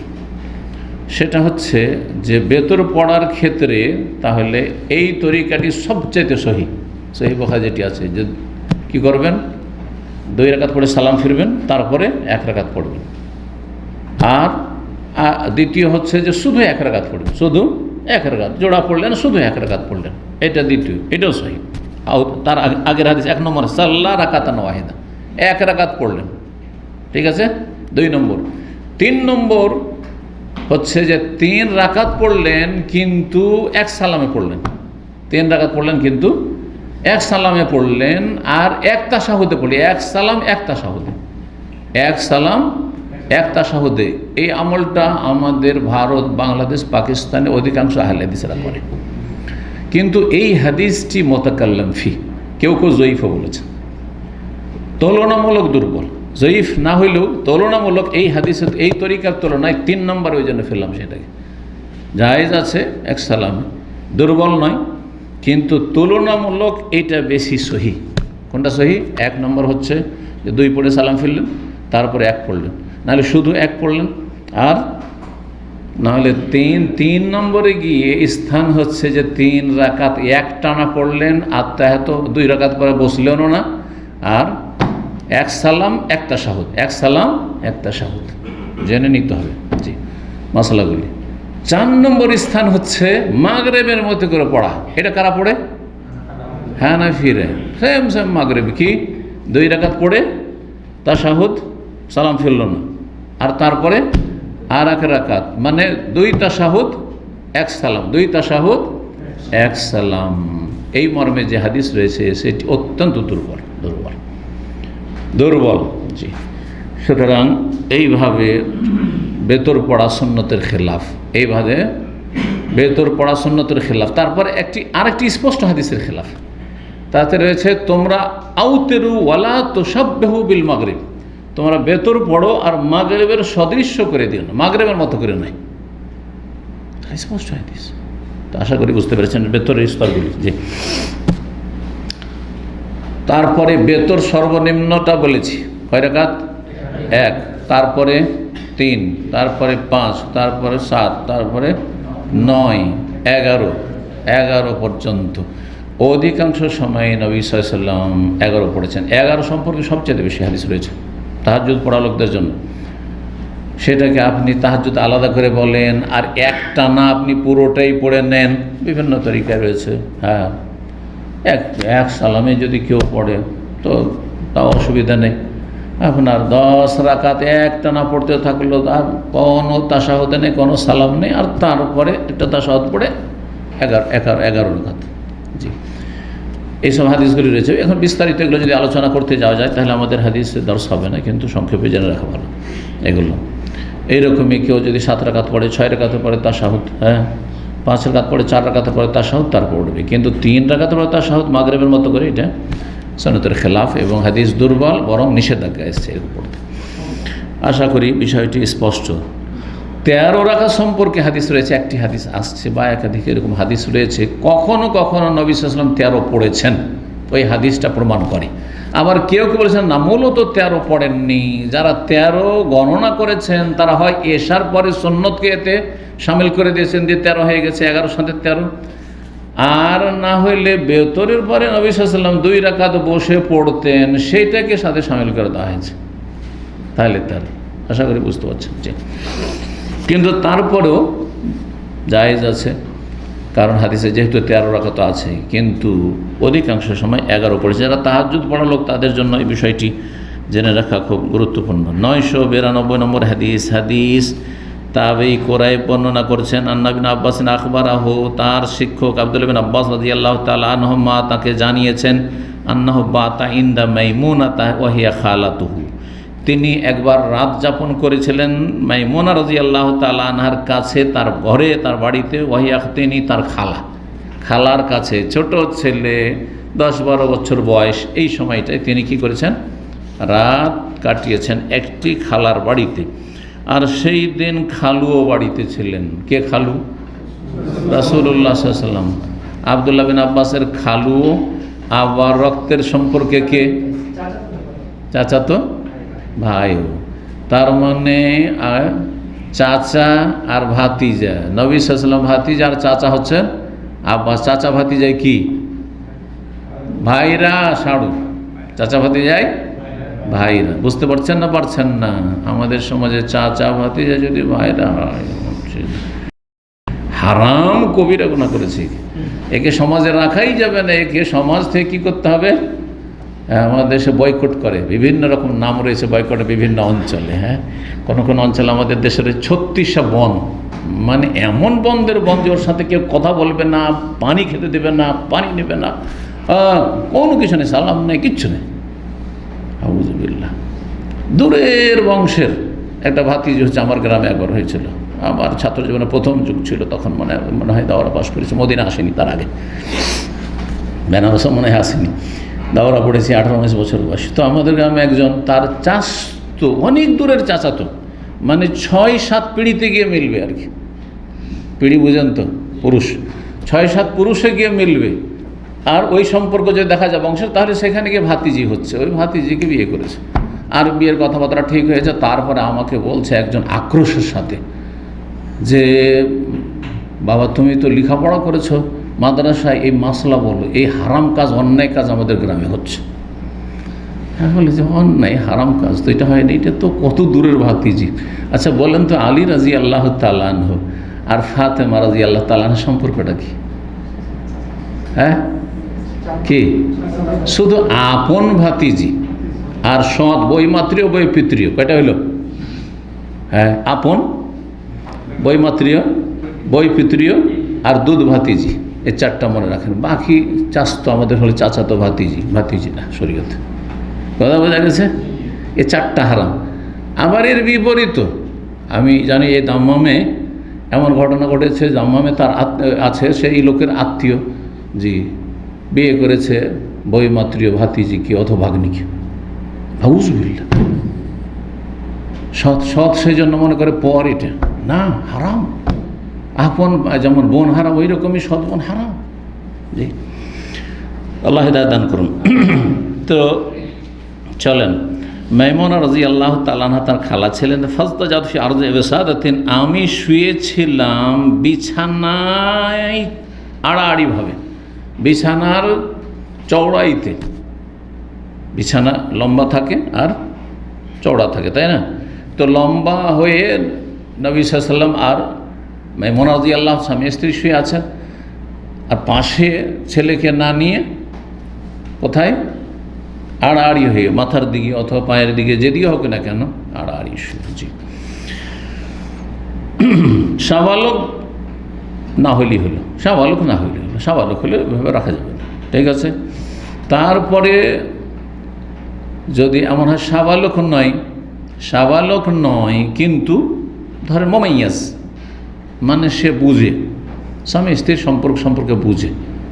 সেটা হচ্ছে যে বেতর পড়ার ক্ষেত্রে তাহলে এই তরিকাটি সবচেয়ে সহিহ বুখারী যেটি আছে, যে কি করবেন? 2 রাকাত পড়ে সালাম ফিরবেন, তারপরে 1 রাকাত পড়বেন। আর দ্বিতীয় হচ্ছে যে শুধু 1 রাকাত পড়বেন, শুধু 1 রাকাত, জোড়া পড়লেন, শুধু 1 রাকাত পড়লেন, এটা দ্বিতীয়, এটাও সহিহ। তার আগের হাদিস 1 নম্বর সাল্লা রাকাতান ওয়াহিদা, 1 রাকাত পড়লেন, ঠিক আছে। 2 নম্বর। 3 নম্বর হচ্ছে যে 3 রাকাত পড়লেন কিন্তু 1 সালামে পড়লেন, 3 রাকাত পড়লেন কিন্তু 1 সালামে পড়লেন, আর 1 তাশাহুদে পড়লেন, 1 সালাম 1 তাশাহুদে, 1 সালাম এক তাশাহুদে। এই আমলটা আমাদের ভারত, বাংলাদেশ, পাকিস্তানে অধিকাংশ আহলে হাদিসরা করে, কিন্তু এই হাদিসটি মুতাকাল্লাম ফি, কেউ কেউ জয়ীফও বলেছেন, তুলনামূলক দুর্বল। জয়ীফ না হইলেও তুলনামূলক এই হাদিসের এই তরিকার তুলনায় 3 নম্বর, ওই জন্য ফেললাম সেটাকে। জায়েজ আছে এক সালামে, দুর্বল নয়, কিন্তু তুলনামূলক এটা বেশি সহি। কোনটা সহি? 1 নম্বর হচ্ছে যে 2 পড়ে সালাম ফেললেন, তারপরে 1 পড়লেন, নাহলে শুধু 1 পড়লেন, আর নাহলে 3 নম্বরে গিয়ে স্থান হচ্ছে যে 3 রাকাত এক টানা পড়লেন, আত্মায়াত 2 রাকাত পরে বসলেনও না, আর 1 সালাম 1 তাশাহুদ, 1 সালাম 1 তাশাহুদ, জেনে নিতে হবে জি মশলাগুলি। 4 নম্বর স্থান হচ্ছে মাগরিবের মতো করে পড়া। এটা কারা পড়ে? হানাফিরা। সেম মাগরিব কি 2 রাকাত পড়ে তাশাহুদ, সালাম ফেলল না, আর তারপরে আর 1 রাকাত, মানে 2 তাশাহুদ 1 সালাম, 2 তাশাহুদ 1 সালাম। এই মর্মে যে হাদিস রয়েছে সেটি অত্যন্ত দুর্বল দুর্বল দুর্বল জি। সুতরাং এইভাবে বেতর পড়া সুন্নতের খেলাফ, এইভাবে বেতর পড়া সুন্নতের খেলাফ। তারপর আরেকটি স্পষ্ট হাদিসের খেলাফ, তাতে রয়েছে তোমরা আউতেরু ওয়ালা তুশাব্বিহু বিল মাগরিব, তোমরা বেতর পড়ো আর মাগরিবের সদৃশ্য করে দিও না, মাগরিবের মতো করে নয়। স্পষ্ট হাদিস, তো আশা করি বুঝতে পেরেছেন বেতরের স্তরগুলি জি। তারপরে বেতর সর্বনিম্নটা বলেছি, কয় রাকাত? 1, তারপরে 3, তারপরে 5, তারপরে 7, তারপরে 9, 11 পর্যন্ত। অধিকাংশ সময়ে নবী সাল্লাল্লাহু আলাইহি ওয়াসাল্লাম 11 পড়েছেন। 11 সম্পর্কে সবচেয়ে বেশি হাদিস রয়েছে তাহাজ্জুদ পড়া লোকদের জন্য। সেটাকে আপনি তাহাজ্জুদ আলাদা করে বলেন, আর একটানা আপনি পুরোটাই পড়ে নেন, বিভিন্ন তরিকা রয়েছে। হ্যাঁ, এক সালামে যদি কেউ পড়ে তো তাও অসুবিধা নেই। আপনার 10 রাকাত একটানা পড়তে থাকলো, আর কোনো তাশাহুদে নেই, কোনো সালাম নেই, আর তারপরে একটা তাশাহুদ পড়ে 11 রাকাত জি। এইসব হাদিসগুলি রয়েছে। এখন বিস্তারিত এগুলো যদি আলোচনা করতে যাওয়া যায় তাহলে আমাদের হাদিসের দর্শ হবে না, কিন্তু সংক্ষেপে জেনে রাখা ভালো এগুলো। এইরকমই কেউ যদি 7 রাকাত পড়ে, 6 রাকাতে পড়ে তাশাহুদ, হ্যাঁ 5 রাকাত পড়ে, 4 রাকাতে পড়ে তাশাহুদ, তারপর পড়বে। কিন্তু 3 রাকাতে পড়ে তাশাহুদ মাগরিবের মতো করে, এটা সুন্নতের খেলাফ এবং হাদিস দুর্বল, বরং নিষেধাজ্ঞা এসেছে এর পড়তে। আশা করি বিষয়টি স্পষ্ট। 13 রাকাত সম্পর্কে হাদিস রয়েছে, একটি হাদিস আসছে বা একাধিক এরকম হাদিস রয়েছে, কখনো কখনো নবী সাল্লাল্লাহু আলাইহি ওয়াসাল্লাম 13 পড়েছেন, ওই হাদিসটা প্রমাণ করে। আবার কেউ কেউ বলেছেন না, মূলত 13 পড়েননি। যারা 13 গণনা করেছেন তারা হয় এশার পরে সুন্নতকে এতে শামিল করে দিয়েছেন, দিয়ে 13 হয়ে গেছে, 11 সাথে 13, আর না হইলে বেতরের পরে নবী সাল্লাল্লাহু আলাইহি ওয়াসাল্লাম 2 রাকাত বসে পড়তেন, সেইটাকে সাথে শামিল করে দেওয়া হয়েছে, তাহলে 13। আশা করি বুঝতে পারছেন যে। কিন্তু তারপরেও জায়েজ আছে, কারণ হাদিসে যেহেতু 13 রাকাত আছে, কিন্তু অধিকাংশ সময় 11 পড়েছে। যারা তাহাজ্জুদ পড়া লোক তাদের জন্য এই বিষয়টি জেনে রাখা খুব গুরুত্বপূর্ণ। 992 নম্বর হাদিস তাবেঈ কুরাইব বর্ণনা করছেন, আন্না ইবনে আব্বাস আখবারাহু, তার শিক্ষক আব্দুল্লাহ বিন আব্বাস রাদিয়াল্লাহু তাআলা আনহুমা তাকে জানিয়েছেন, আন্নাহু বাতা ইনদা মাইমুনাতা ওয়া হিয়া খালাতুহু, তিনি একবার রাত যাপন করেছিলেন মাইমুনা রাদিয়াল্লাহু তাআলা আনহার কাছে, তার ঘরে, তার বাড়িতে। ওয়াহিয়া তিনি তার খালার কাছে, ছোট ছেলে 10-12 বছর বয়স, এই সময়টায় তিনি কি করেছেন? রাত কাটিয়েছেন একটি খালার বাড়িতে। আর সেই দিন খালুও বাড়িতে ছিলেন। কে খালু? রাসূলুল্লাহ সাল্লাল্লাহু আলাইহি ওয়াসাল্লাম। আব্দুল্লাহ বিন আব্বাসের খালু, আবার রক্তের সম্পর্কে কে? চাচাতো ভাই। তার মানে চাচা আর ভাতিজা। নবী সাল্লাল্লাহু আলাইহি ওয়াসাল্লাম ভাতিজা, আর চাচা হচ্ছে আব্বাস। চাচা ভাতিজায় কি? ভাইরা সাড়ু, চাচা ভাতিজায় ভাইরা। বুঝতে পারছেন না? পারছেন না? আমাদের সমাজে চাচা ভাতিজা যদি ভাইরা হয়, হারাম কবিরা গুনাহ করেছে। একে সমাজে রাখাই যাবে না, একে সমাজ থেকে কী করতে হবে? আমাদের দেশে বয়কট করে, বিভিন্ন রকম নাম রয়েছে বয়কটের বিভিন্ন অঞ্চলে। হ্যাঁ, কোনো কোনো অঞ্চলে আমাদের দেশের 36টা বন, মানে এমন বন্ধের বন যে ওর সাথে কেউ কথা বলবে না, পানি খেতে দেবে না, পানি নেবে না, কোনো কিছু নেই, সালাম নেই, কিচ্ছু নেই। আউযুবিল্লাহ। দূরের বংশের একটা ভাতিজি হচ্ছে আমার গ্রামে একবার হয়েছিল, আমার ছাত্র জীবনে প্রথম যুগ ছিল তখন, মনে হয় দাওরা পাশ করেছে, মদিনা আসেনি তার আগে, বেনারসও মনে হয় আসেনি, দাওরা পড়েছি 18-19 বছর বয়সী। তো আমাদের গ্রামে একজন, তার চাচতো, অনেক দূরের চাচাতো, মানে 6-7 পিঁড়িতে গিয়ে মিলবে আর কি, পিঁড়ি বুঝেন তো, পুরুষ 6-7 পুরুষে গিয়ে মিলবে, আর ওই সম্পর্ক যদি দেখা যায় বংশের, তাহলে সেখানে গিয়ে ভাতিজি হচ্ছে, ওই ভাতিজিকে বিয়ে করেছে, আর বিয়ের কথাবার্তা ঠিক হয়েছে। তারপরে আমাকে বলছে একজন আক্রোশের সাথে যে বাবা তুমি তো লেখাপড়া করেছো মাদ্রাসায়, এই মাসলা বলো, এই হারাম কাজ, অন্যায় কাজ আমাদের গ্রামে হচ্ছে। হ্যাঁ, বলে যে অন্যায় হারাম কাজ তো এটা হয়নি, এটা তো কত দূরের ভাতিজি। আচ্ছা বলেন তো, আলী রাজি আল্লাহ তাআলা আনহু আর ফাতেমা রাজি আল্লাহ তাআলা আনহা সম্পর্কটা কি? হ্যাঁ, কি শুধু আপন ভাতিজি আর সৎ বৈমাত্রীয় বৈপিত্রীয়, কয়টা হইল? হ্যাঁ, আপন, বৈমাত্রীয়, বৈপিত্রীয় আর দুধ ভাতিজি, এই 4টা মনে রাখেন। বাকি চাচতো আমাদের হলে চাচাতো ভাতিজি, ভাতিজি না শরীয়তে, কথা বোঝা গেছে? এই 4টা হারাম। আবার এর বিপরীত আমি জানি, এই দাম্মামে এমন ঘটনা ঘটেছে, দাম্মামে তার আছে সেই লোকের আত্মীয়, জি, বিয়ে করেছে বৈমাত্রীয় ভাতিজিকে অথবা ভাগ্নিকে, আউযুবিল্লাহ। সৎ সেই জন্য মনে করে পর, এটা না, হারাম। আপন যেমন বোন হারাম, ওই রকমই সৎ বোন হারাম। জি, আল্লাহ হিদায়াত দান করুন। তো চলেন, মাইমুনা রাদিয়াল্লাহু তাআলা আনহা তার খালা ছিলেন। ফাজতাজাত ফি আরদি ওয়াসাদাতিন, আমি শুয়েছিলাম বিছানায় আড়াআড়িভাবে, বিছানার চওড়াইতে, বিছানা লম্বা থাকে আর চওড়া থাকে, তাই না? তো লম্বা হয়ে নবী সাল্লাল্লাহু আলাইহি ওয়াসাল্লাম আর মাইমুনা রাদিয়াল্লাহু স্বামী স্ত্রী শুয়ে আছেন, আর পাশে ছেলেকে না নিয়ে কোথায় আড়াআড়ি হয়ে, মাথার দিকে অথবা পায়ের দিকে, যেদিকে হোক না কেন আড়াআড়ি শুয়ে। জি, সাবালক না হইলেই হলো, সাবালক না হইলে হলো, সাবালক হলে এভাবে রাখা যাবে না, ঠিক আছে? তারপরে যদি এমন হয় সাবালক নয় কিন্তু ধরেন মোমাইয়াস, মানে সে বুঝে, স্বামী স্ত্রীর সম্পর্কে বুঝে,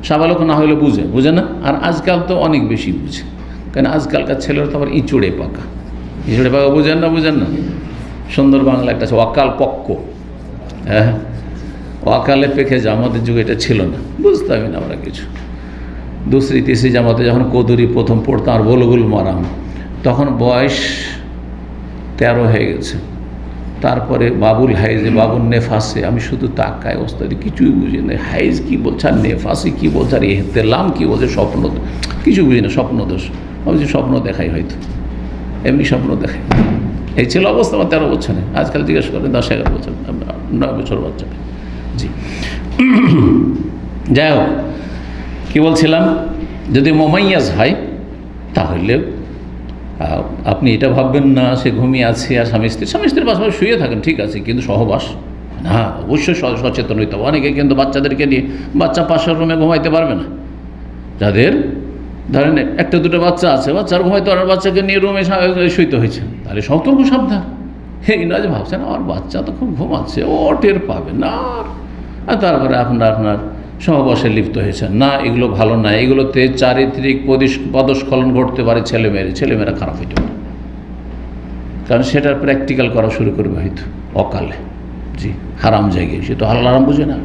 সাবালক না হলে বুঝে না। আর আজকাল তো অনেক বেশি বুঝে, কারণ আজকালকার ছেলেরা তো আবার ইঁচড়ে পাকা বুঝেন না। সুন্দর বাংলা একটা আছে, ওয়াকাল পক্ক। হ্যাঁ, ওয়াকালে পেকে যা, আমাদের যুগে এটা ছিল না, বুঝতামই না আমরা কিছু। 2রি-3রি জামাতে যখন কদুরি প্রথম পড়তাম আর বলগুল মারাম, তখন বয়স 13 হয়ে গেছে। তারপরে বাবুল হাইজে, বাবুল নেফাসে, আমি শুধু তাকায় ওস্তাদি, কিছুই বুঝি না, হাইজ কী বলছে আর নেফাসে কী বলছে আর এহতেলাম কী বলছে, স্বপ্ন, কিছু বুঝি না, স্বপ্ন দোষ। ভাবছি স্বপ্ন দেখাই, হয়তো এমনি স্বপ্ন দেখাই। এই ছিল অবস্থা আমার 13 বছরে। আজকাল জিজ্ঞেস করে 10-11 বছর, 9 বছর বাচ্চা। জি, যাই হোক, কী বলছিলাম, যদি মোমাইয়াজ হয় তাহলে আপনি এটা ভাববেন না সে ঘুমিয়ে আছে আর স্বামী স্ত্রীর পাশাপাশি শুয়ে থাকেন, ঠিক আছে, কিন্তু সহবাস না, অবশ্যই সচেতন হইতে হবে। অনেকে কিন্তু বাচ্চাদেরকে নিয়ে, বাচ্চা পাশের রুমে ঘুমাইতে পারবে না, যাদের ধরেন 1-2 বাচ্চা আছে, বাচ্চার ঘুমাইতে পারবে, বাচ্চাকে নিয়ে রুমে শুইতে হয়েছে, তাহলে সতর্ক সাবধান। এই না যে ভাবছেন আমার বাচ্চা তো খুব ঘুমাচ্ছে, ও টের পাবে না, আর তারপরে আপনার সহবাসে লিপ্ত হয়েছেন না, এগুলো ভালো না। এগুলোতে চারিত্রিক পদস্খলন ঘটতে পারে, ছেলেমেয়েরা খারাপ হইতে পারে, কারণ সেটার প্র্যাকটিক্যাল করা শুরু করবে হয়তো অকালে। জি, হারাম জায়গায়, সে তো হালাল হারাম বুঝে না,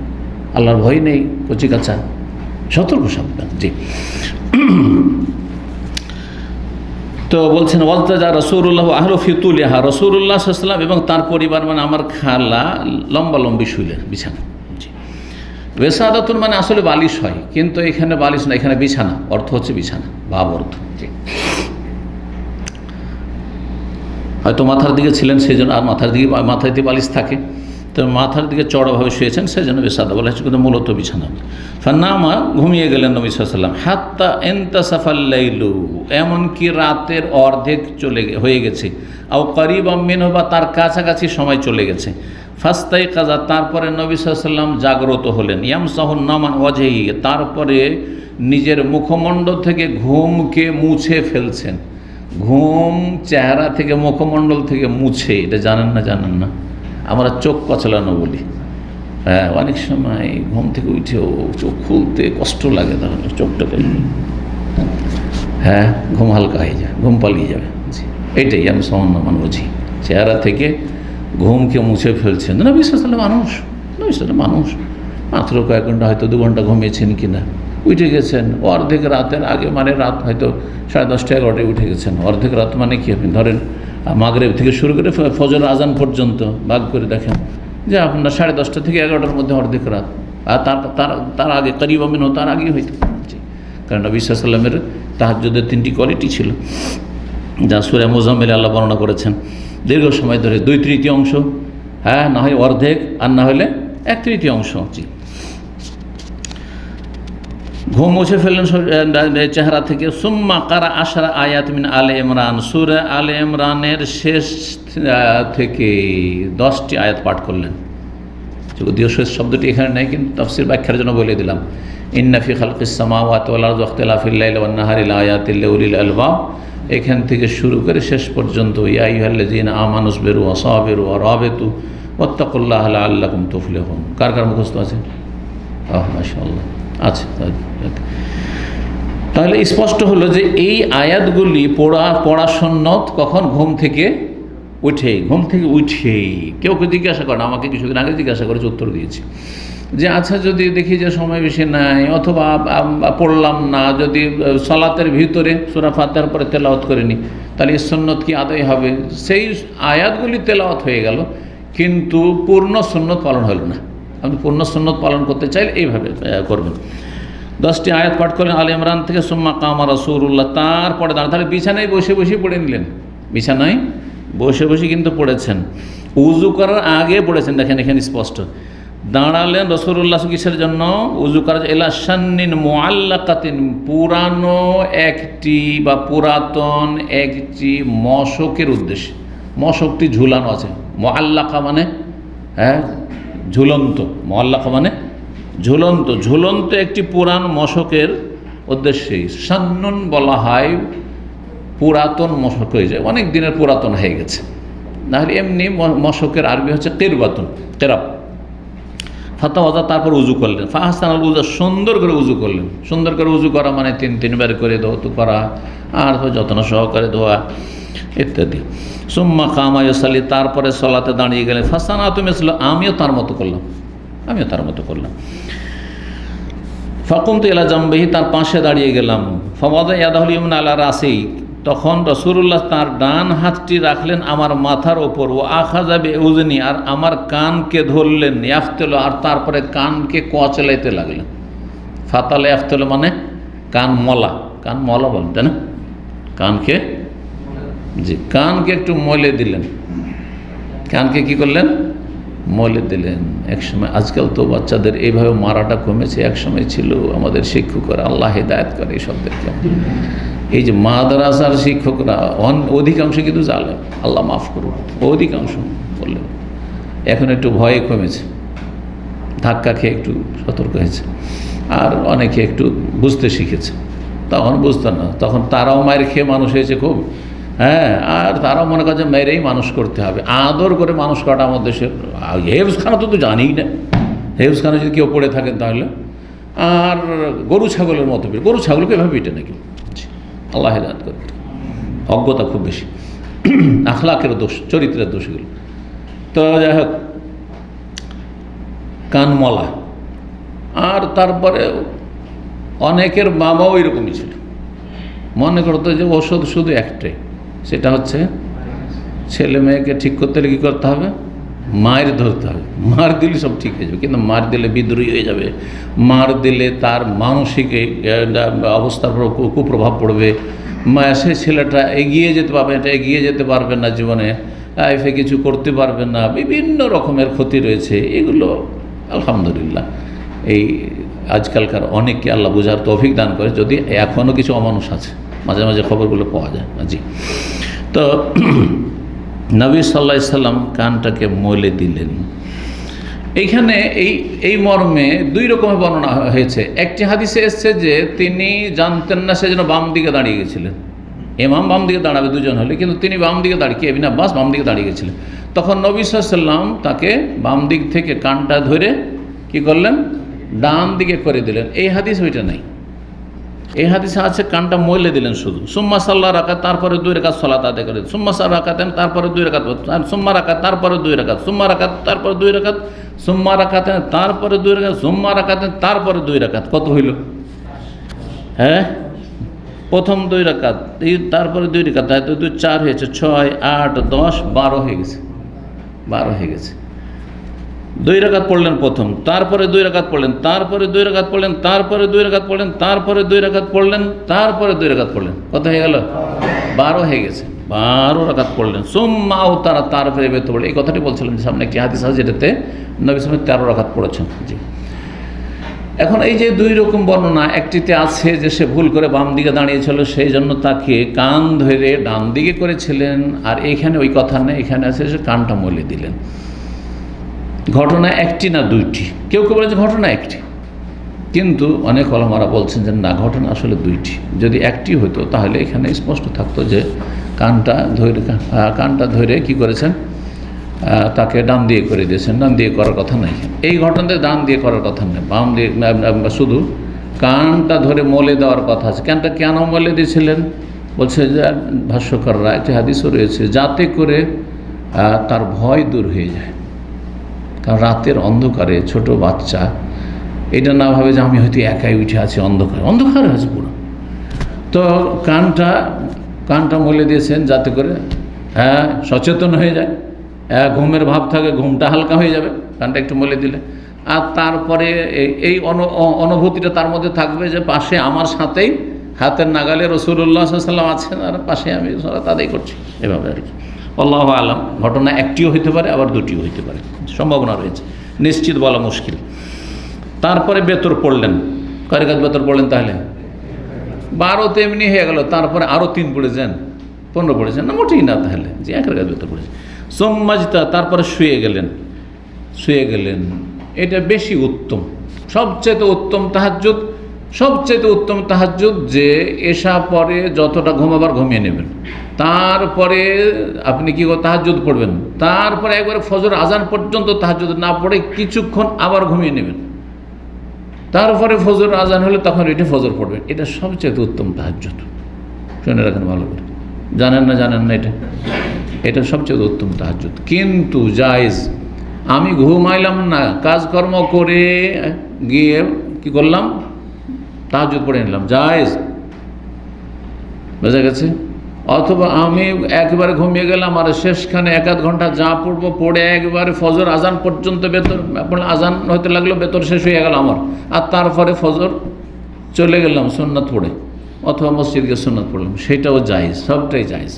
আল্লাহর ভয় নেই, কচি কাঁচা, সতর্ক সাবধান। জি, তো বলছেন ওয়াজদাজা রাসূলুল্লাহ আহলু ফিতুলিহা, রাসূলুল্লাহ সাল্লাল্লাহু আলাইহি ওয়াসাল্লাম এবং তার পরিবার মানে আমার খালা লম্বালম্বি শুইলেন বিছানা। জি, ওয়াসাদাতুন মানে আসলে বালিশ হয়, কিন্তু এখানে বালিশ না, এখানে বিছানা, অর্থ হচ্ছে বিছানা, ভাব অর্থ। জি, হয়তো মাথার দিকে ছিলেন সেজন্য, আর মাথায় দিয়ে বালিশ থাকে, তো মাথার দিকে চড়াভাবে শুয়েছেন সেজন্য বেসাদা বলা হচ্ছে, কিন্তু মূলত বিছানা। ফান্নামা, ঘুমিয়ে গেলেন নবী সাল্লাল্লাহু আলাইহি ওয়াসাল্লাম। হাত্তা ইনতাসাফাল লাইলু, এমনকি রাতের অর্ধেক হয়ে গেছে, আও করিবাম মিনহু, বা তার কাছাকাছি সময় চলে গেছে। ফাস্তাইকাযা, তারপরে নবী সাল্লাল্লাহু আলাইহি ওয়াসাল্লাম জাগ্রত হলেন। ইয়ামসাহুন নামান ওয়াজহি, তারপরে নিজের মুখমণ্ডল থেকে ঘুমকে মুছে ফেলছেন। ঘুম চেহারা থেকে মুখমণ্ডল থেকে মুছে, এটা জানেন না আমরা চোখ কচলানো বলি। হ্যাঁ, অনেক সময় ঘুম থেকে উঠেও চোখ খুলতে কষ্ট লাগে, তাহলে চোখটাকে হ্যাঁ ঘুম হালকা হয়ে যায়, ঘুম পালিয়ে যাবে। এটাই আমি সামান্য বুঝি, চেহারা থেকে ঘুমকে মুছে ফেলছেন। নবী সাল্লাল্লাহু আলাইহি ওয়াসাল্লাম মানুষ মাত্র কয়েক ঘন্টা, হয়তো 2 ঘন্টা ঘুমিয়েছেন কিনা, উঠে গেছেন অর্ধেক রাতের আগে, মানে রাত হয়তো 10:30 11টায় উঠে গেছেন। অর্ধেক রাত মানে কি, আপনি ধরেন মাগরিব থেকে শুরু করে ফজর আজান পর্যন্ত ভাগ করে দেখেন যে আপনার 10:30 থেকে 11টার মধ্যে অর্ধেক রাত, আর তার আগে করিব মিন তার আগেই হইতো। কারণ নবী সাল্লাল্লাহু আলাইহি ওয়াসাল্লামের তাহাজ্জুদের 3টি কোয়ালিটি ছিল, যা সূরা মুজাম্মিলে আল্লাহ বর্ণনা করেছেন। দীর্ঘ সময় ধরে 2/3 হ্যাঁ, না হয় অর্ধেক, আর না হলে 1/3। জি, ঘুম মুছে ফেললেন চেহারা থেকে। সুম্মা কারা 10 আয়াত মিন আলে ইমরান, সূরা আলে ইমরানের শেষ থেকে 10টি আয়াত পাঠ করলেন। যদিও শেষ শব্দটি এখানে নেই, কিন্তু তাফসীর ব্যাখ্যার জন্য বলে দিলাম। ইন্না ফি খালকিস সামাওয়াতি ওয়াল আরদি ওয়াখতিলাফিল লাইলি ওয়ান নাহারি লাআয়াতিল লিউলিল আলবাব, এখান থেকে শুরু করে শেষ পর্যন্ত ইয়া আইয়ুহাল্লাযীনা আমানু সবিরু ওয়া সাবিরু ওয়া রাবিতু ওয়াত্তাকুল্লাহা লাআল্লাকুম তুফলিহুন। কার কার মুখস্থ আছে? মাশাআল্লাহ, আচ্ছা। তাহলে স্পষ্ট হলো যে এই আয়াতগুলি পড়া সুন্নত কখন? ঘুম থেকে উঠেই। কেউ জিজ্ঞাসা করেন, আমাকে কিছুদিন আগে জিজ্ঞাসা করেছে, উত্তর দিয়েছি যে আচ্ছা যদি দেখি যে সময় বেশি নাই, অথবা পড়লাম না, যদি সালাতের ভিতরে সূরা ফাতিহার পরে তেলাওয়াত করিনি, তাহলে এই সুন্নত কি আদায় হবে? সেই আয়াতগুলি তেলাওয়াত হয়ে গেল, কিন্তু পূর্ণ সুন্নত পালন হলো না। আপনি পূর্ণ সুন্নত পালন করতে চাইলে এইভাবে করবেন। 10টি আয়াত পাঠ করলেন আলে ইমরান থেকে। সুম্মা কামা রাসূলুল্লাহ, তারপরে দাঁড়ান। তাহলে বিছানায় বসে পড়ে নিলেন, বিছানায় বসে কিন্তু পড়েছেন, উজু করার আগে পড়েছেন। দেখেন এখানে স্পষ্ট, দাঁড়ালেন রাসূলুল্লাহ কিসের জন্য? উজু করার। ইলা শান্নিন মুআল্লাকাতিন, পুরানো একটি বা পুরাতন একটি মশকের উদ্দেশ্যে। মশকটি ঝুলানো আছে, মুআল্লাকা মানে হ্যাঁ ঝুলন্ত, মুআল্লাকা মানে ঝুলন্ত একটি পুরান মশকের উদ্দেশ্যেই শান্নুন বলা হয়। পুরাতন মশক হয়ে যায়, অনেক দিনের পুরাতন হয়ে গেছে। নাহলে এমনি মশকের আরবি হচ্ছে কেরাব। ফাতাওয়াজা, তারপর উজু করলেন। ফাহসানাল উজু, সুন্দর করে উজু করলেন। সুন্দর করে উজু করা মানে 3বার করে ধৌত করা, আর যত্ন সহকারে ধোয়া ইত্যাদি। সুম্মা কামা ইউসাল্লি, তারপরে সালাতে দাঁড়িয়ে গেলেন। ফাসানাতু মিসলা, আমিও তার মতো করলাম। ফাকুমতু ইলা জামবিহি, তার পাশে দাঁড়িয়ে গেলাম। ফাওয়াদা ইয়াদাহুল ইয়মনা আলা রাসি, তখন রাসূলুল্লাহ তার ডান হাতটি রাখলেন আমার মাথার ওপর। ও আখাযা বিউযনি, আর আমার কানকে ধরলেন। ইয়াফতালু, আর তারপরে কানকে কচলাইতে লাগলেন। ফাতালা ইয়াফতালু মানে কান মলা বলেন, তাই না? কানকে একটু মলে দিলেন। কানকে কি করলেন? মলে দিলেন। একসময়, আজকাল তো বাচ্চাদের এইভাবে মারাটা কমেছে, একসময় ছিল আমাদের শিক্ষকরা, আল্লাহ হিদায়াত করে এই শব্দকে, এই যে মাদ্রাসার শিক্ষকরা অধিকাংশ কিন্তু জালেম, আল্লাহ মাফ করুন, অধিকাংশ বললেন। এখন একটু ভয়ে কমেছে, ধাক্কা খেয়ে একটু সতর্ক হয়েছে, আর অনেকে একটু বুঝতে শিখেছে। তখন বুঝতো না, তখন তারাও মায়ের খেয়ে মানুষ হয়েছে খুব। হ্যাঁ, আর তারাও মনে করে যে মেয়েরাই মানুষ করতে হবে, আদর করে মানুষ করাটা আমার দেশের। হেফজখানা তো জানিই না, হেফজখানা যদি কেউ পড়ে থাকেন তাহলে, আর গরু ছাগলের মতো, গরু ছাগলকে এভাবে পিটে নাকি, আল্লাহ হেদায়েত করে। অজ্ঞতা খুব বেশি, আখলাকের দোষ, চরিত্রের দোষগুলো। তো যাই হোক, কানমলা। আর তারপরে অনেকের বাবাও এরকমই ছিল, মনে করতো যে ওষুধ শুধু একটাই, সেটা হচ্ছে ছেলে মেয়েকে ঠিক করতে হলে কী করতে হবে? মায়ের ধরতে হবে। মার দিলে সব ঠিক হয়ে যাবে, কিন্তু মার দিলে বিদ্রোহী হয়ে যাবে, মার দিলে তার মানসিক অবস্থার উপর কুপ্রভাব পড়বে। সে ছেলেটা এগিয়ে যেতে পারবে না জীবনে, লাইফে কিছু করতে পারবে না, বিভিন্ন রকমের ক্ষতি রয়েছে। এগুলো আলহামদুলিল্লাহ এই আজকালকার অনেককে আল্লাহ বোঝার তৌফিক দান করে, যদি এখনও কিছু অমানুষ আছে, মাঝে মাঝে খবরগুলো পাওয়া যায়। জি, তো নবী সাল্লাল্লাহু আলাইহি সাল্লাম কানটাকে মলে দিলেন। এইখানে এই মর্মে 2 রকমের বর্ণনা হয়েছে। একটি হাদিসে এসছে যে তিনি জানতেন না, সেজন্য বাম দিকে দাঁড়িয়ে গেছিলেন। ইমাম বাম দিকে দাঁড়াবে দুজন হলে, কিন্তু তিনি বাম দিকে দাঁড়িয়ে, ইবনে আব্বাস বাম দিকে দাঁড়িয়ে গেছিলেন। তখন নবী সাল্লাল্লাহু আলাইহি ওয়াসাল্লাম তাকে বাম দিক থেকে কানটা ধরে কি করলেন, ডান দিকে করে দিলেন। এই হাদিস ওইটা নাই। এই হাদিসে আছে কানটা মলে দিলেন শুধু। সুম্মা সাল্লা রাকাত, তারপরে 2 রাকাত সালাত আদায় করে, সুম্মা সাল্লা রাকাতেন, তারপরে 2 রাকাত, সুম্মা রাকাত, তারপরে 2 রাকাত, সুম্মা রাকাত, তারপরে 2 রাকাত, সুম্মা রাকাতেন, তারপরে 2 রাকাত, সুম্মা রাকাতেন, তারপরে 2 রাকাত। কত হইল? হ্যাঁ, প্রথম 2 রাকাত, তারপরে 2 রাকাত, তাই তো 2 4 হয়েছে, 6 8 10 12 হয়ে গেছে, 12 হয়ে গেছে। 2 রাকাত পড়লেন প্রথম, তারপরে 2 রাকাত পড়লেন, তারপরে 2 রাকাত পড়লেন, তারপরে 2 রাকাত পড়লেন, তারপরে 2 রাকাত পড়লেন, তারপরে 2 রাকাত পড়লেন। কত হয়ে গেল? 12 হয়ে গেছে। 12 রাকাত পড়লেন। সুম্মা আওতারা, তারপরে বেতর পড়লেন। এই কথাটি বলছিলাম যে সামনে একটি হাদিস আছে যেটাতে নবী সাল্লাল্লাহু আলাইহি ওয়াসাল্লাম 13 রাকাত পড়েছেন। জি, এখন এই যে 2 রকম বর্ণনা, একটিতে আছে যে সে ভুল করে বাম দিকে দাঁড়িয়েছিল, সেই জন্য তাকে কান ধরে ডান দিকে করেছিলেন, আর এখানে ওই কথা নেই, এখানে আছে যে কানটা মলে দিলেন। ঘটনা একটি না 2টি, কেউ কেউ বলে যে ঘটনা একটি, কিন্তু অনেক ওলামারা বলছেন যে না, ঘটনা আসলে 2টি। যদি একটি হতো তাহলে এখানে স্পষ্ট থাকতো যে কানটা ধরে কি করেছেন, তাকে ডান দিয়ে করে দিয়েছেন। ডান দিয়ে করার কথা নাই, এই ঘটনাতে ডান দিয়ে করার কথা নেই, বাম দিয়ে শুধু কানটা ধরে মলে দেওয়ার কথা আছে। কানটা কেন মলে দিয়েছিলেন বলছে যে ভাষ্যকাররা, একটি হাদিসও রয়েছে, যাতে করে তার ভয় দূর হয়ে যায়। কারণ রাতের অন্ধকারে ছোট বাচ্চা এটা না ভাবে যে আমি হয়তো একাই উঠে আছি, অন্ধকার আছে পুরো। তো কানটা মলে দিয়েছেন যাতে করে সচেতন হয়ে যায়, ঘুমের ভাব থাকে, ঘুমটা হালকা হয়ে যাবে কানটা একটু মলে দিলে। আর তারপরে এই অনুভূতিটা তার মধ্যে থাকবে যে পাশে আমার সাথেই হাতের নাগালে রাসূলুল্লাহ সাল্লাল্লাহু আলাইহি ওয়াসাল্লাম আছেন, আর পাশে আমি সালাত আদায় করছি, এভাবে আর কি। আল্লাহু আলাম, ঘটনা একটিও হইতে পারে, আবার 2টিও হইতে পারে, সম্ভাবনা রয়েছে, নিশ্চিত বলা মুশকিল। তারপরে বেতর পড়লেন, কয় রাকাত বেতর পড়লেন? তাহলে 12 এমনি হয়ে গেল। তারপরে আরও 3 পড়েছেন, 15 পড়েছেন না? মোটেই না, তাহলে যে 1 রাকাত বেতর পড়েছেন। সুম্মাজতা, তারপরে শুয়ে গেলেন। এটা বেশি উত্তম, সবচেয়ে উত্তম তাহাজ্জুদ, সবচেয়ে উত্তম তাহাজ্জুদ যে এশা পরে যতটা ঘুমাবার ঘুমিয়ে নেবেন, তারপরে আপনি কি তাহাজ্জুদ পড়বেন, তারপরে একবারে ফজর আজান পর্যন্ত তাহাজ্জুদ না পড়ে কিছুক্ষণ আবার ঘুমিয়ে নেবেন, তারপরে ফজর আজান হলে তখন এটা ফজর পড়বেন। এটা সবচেয়ে উত্তম তাহাজ্জুদ। শুনে রাখেন ভালো করে, জানেন না এটা সবচেয়ে উত্তম তাহাজ্জুদ। কিন্তু জায়েজ, আমি ঘুমাইলাম না, কাজকর্ম করে গিয়ে কি করলাম, তাহাজ্জুদ পড়ে নিলাম, জায়েজ, বোঝা গেছে। অথবা আমি একবারে ঘুমিয়ে গেলাম, আর শেষখানে 1-2 ঘন্টা যা পড়বো পড়ে একবারে ফজর আজান পর্যন্ত বেতর আজান হতে লাগলো, বেতর শেষ হয়ে গেল আমার, আর তারপরে ফজর চলে গেলাম সুন্নাত পড়ে, অথবা মসজিদ গিয়ে সুন্নাত পড়লাম, সেটাও জায়েজ, সবটাই জায়েজ।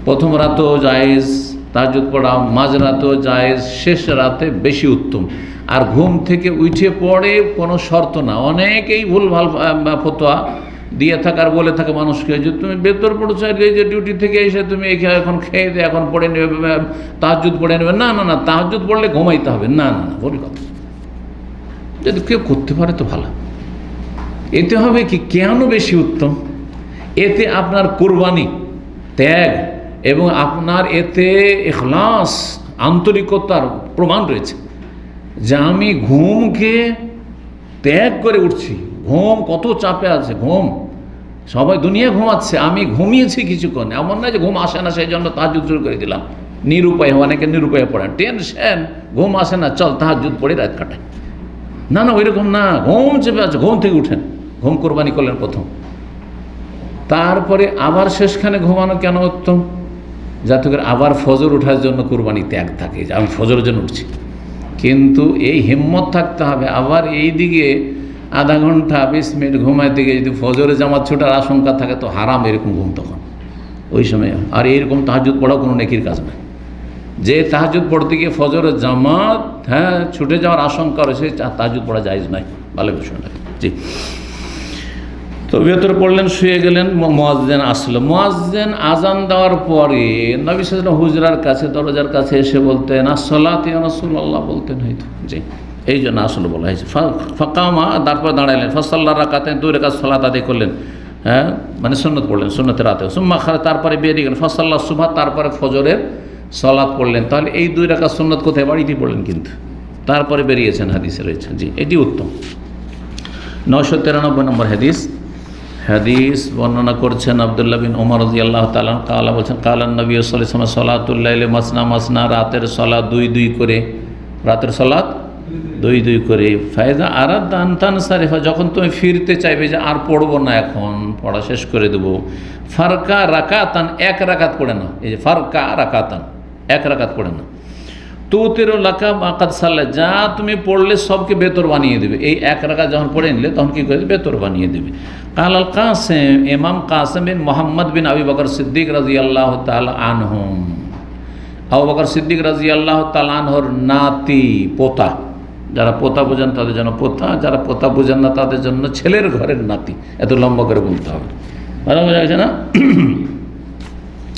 প্রথম রাতেও জায়েজ তাহাজ্জুদ পড়া, মাঝ রাতেও জায়েজ, শেষ রাতে বেশি উত্তম। আর ঘুম থেকে উঠে পড়ে কোনো শর্ত না। অনেকেই ভুলভাল ফতোয়া দিয়ে থাকে আর বলে থাকে মানুষকে যে তুমি বেতর পড়ছো, এই যে ডিউটি থেকে এসে তুমি এখন খেয়ে দিয়ে এখন পড়ে নেবে, তাহাজ্জুদ পড়ে নেবে। না, তাহাজ্জুদ পড়লে ঘুমাইতে হবে, না, ভুল কথা। যদি কেউ করতে পারে তো ভালো। এতে হবে কি, কেন বেশি উত্তম, এতে আপনার কুরবানি, ত্যাগ এবং আপনার এতে ইখলাস, আন্তরিকতার প্রমাণ রয়েছে যে আমি ঘুমকে ত্যাগ করে উঠছি। ঘুম কত চাপে আছে, ঘুম সবাই দুনিয়া ঘুমাচ্ছে, আমি ঘুমিয়েছি কিছুক্ষণ। এমন না যে ঘুম আসে না সেই জন্য তাহাজ্জুদ শুরু করে দিলাম, নিরুপায়, অনেকে নিরুপায় পড়েন, টেনশন, ঘুম আসে না, চল তাহাজ্জুদ পড়ে রাত কাটায়। না, ওইরকম না, ঘুম চেপে আছে, ঘুম থেকে উঠেন, ঘুম কোরবানি করলেন প্রথম, তারপরে আবার শেষখানে ঘুমানো কেন উত্তম, যাতে করে আবার ফজর ওঠার জন্য কোরবানি ত্যাগ থাকে, যে আমি ফজরের জন্য উঠছি। কিন্তু এই হিম্মত থাকতে হবে, আবার এই দিকে আধা ঘন্টা 20 মিনিট ঘুমাইতে গিয়ে যদি ফজরে জামাত ছুটার আশঙ্কা থাকে তো হারাম এরকম ঘুম তখন ওই সময়। আর এইরকম তাহাজ্জুদ পড়াও কোনো নেকির কাজ না। যে তাহাজ্জুদ পড়তে গিয়ে ফজরের জামাত ছুটে যাওয়ার আশঙ্কা রয়েছে, তাহাজ্জুদ পড়া জায়েজ নয়, ভালো বিষয় না। জি, তো ভেতরে পড়লেন, শুয়ে গেলেন, মুয়াজ্জিন আসলো। মুয়াজ্জিন আজান দেওয়ার পরে নবী সাল্লাল্লাহু আলাইহি ওয়াসাল্লাম হুজরার কাছে, দরজার কাছে এসে বলতেন আসসালাতু ইয়া রাসূলুল্লাহ, বলতেন হয়তো, জি, এই জন্য আসলে বলা হয়েছে। ফাকামা, তারপর দাঁড়ালেন, ফাসাল্লা রাকাতাইন, 2 রাকাত সালাত আদায় করলেন। হ্যাঁ, মানে সুন্নত পড়লেন, সুন্নতের রাতে সুম্মা খারাজ, তারপরে বেরিয়ে গেলেন, ফাসাল্লাহ সুবহা, তারপরে ফজরের সালাত পড়লেন। তাহলে এই 2 রাকাত সুন্নত কোথায়? বাড়িতেই পড়লেন, কিন্তু তারপরে বেরিয়েছেন, হাদিসে রয়েছে। জি, এটি উত্তম। 993 নম্বর হাদিস বর্ণনা করছেন আব্দুল্লাহ বিন ওমর রাদিয়াল্লাহু তাআলা কালা, বলছেন কালান নবী সাল্লাল্লাহু আলাইহি ওয়াসাল্লাম সালাতুল লাইলি মাসনা মাসনা, রাতের সালাত 2 করে, রাতের সালাত 2 করে। ফায়দা আরাদ আন তানসারিফা, যখন তুমি ফিরতে চাইবে যে আর পড়বো না, এখন পড়া শেষ করে দেবো, ফারকা রাকাতান, 1 রাকাত পড়ে না। এই যে ফারকা রাকাতান, 1 রাকাত পড়ে না। তুতিরু লাকা মাকাদ সাল্লা, যা তুমি পড়লে সবকে বেতর বানিয়ে দেবে। এই 1 রাকাত যখন পড়ে নিলে তখন কী করে? বেতর বানিয়ে দেবে। কাল আল কাসেম, ইমাম কাসেম বিন মোহাম্মদ বিন আবু বকর সিদ্দিক রাদিয়াল্লাহু তাআলা আনহুম, আবু বকর সিদ্দিক রাদিয়াল্লাহু তাআলা আনহুর নাতি, পোতা, যারা পোতা বোঝেন তাদের জন্য পোতা, যারা পোতা বোঝেন না তাদের জন্য ছেলের ঘরের নাতি। এত লম্বা করে বলতে হবে, ভালো বোঝা গেছে না?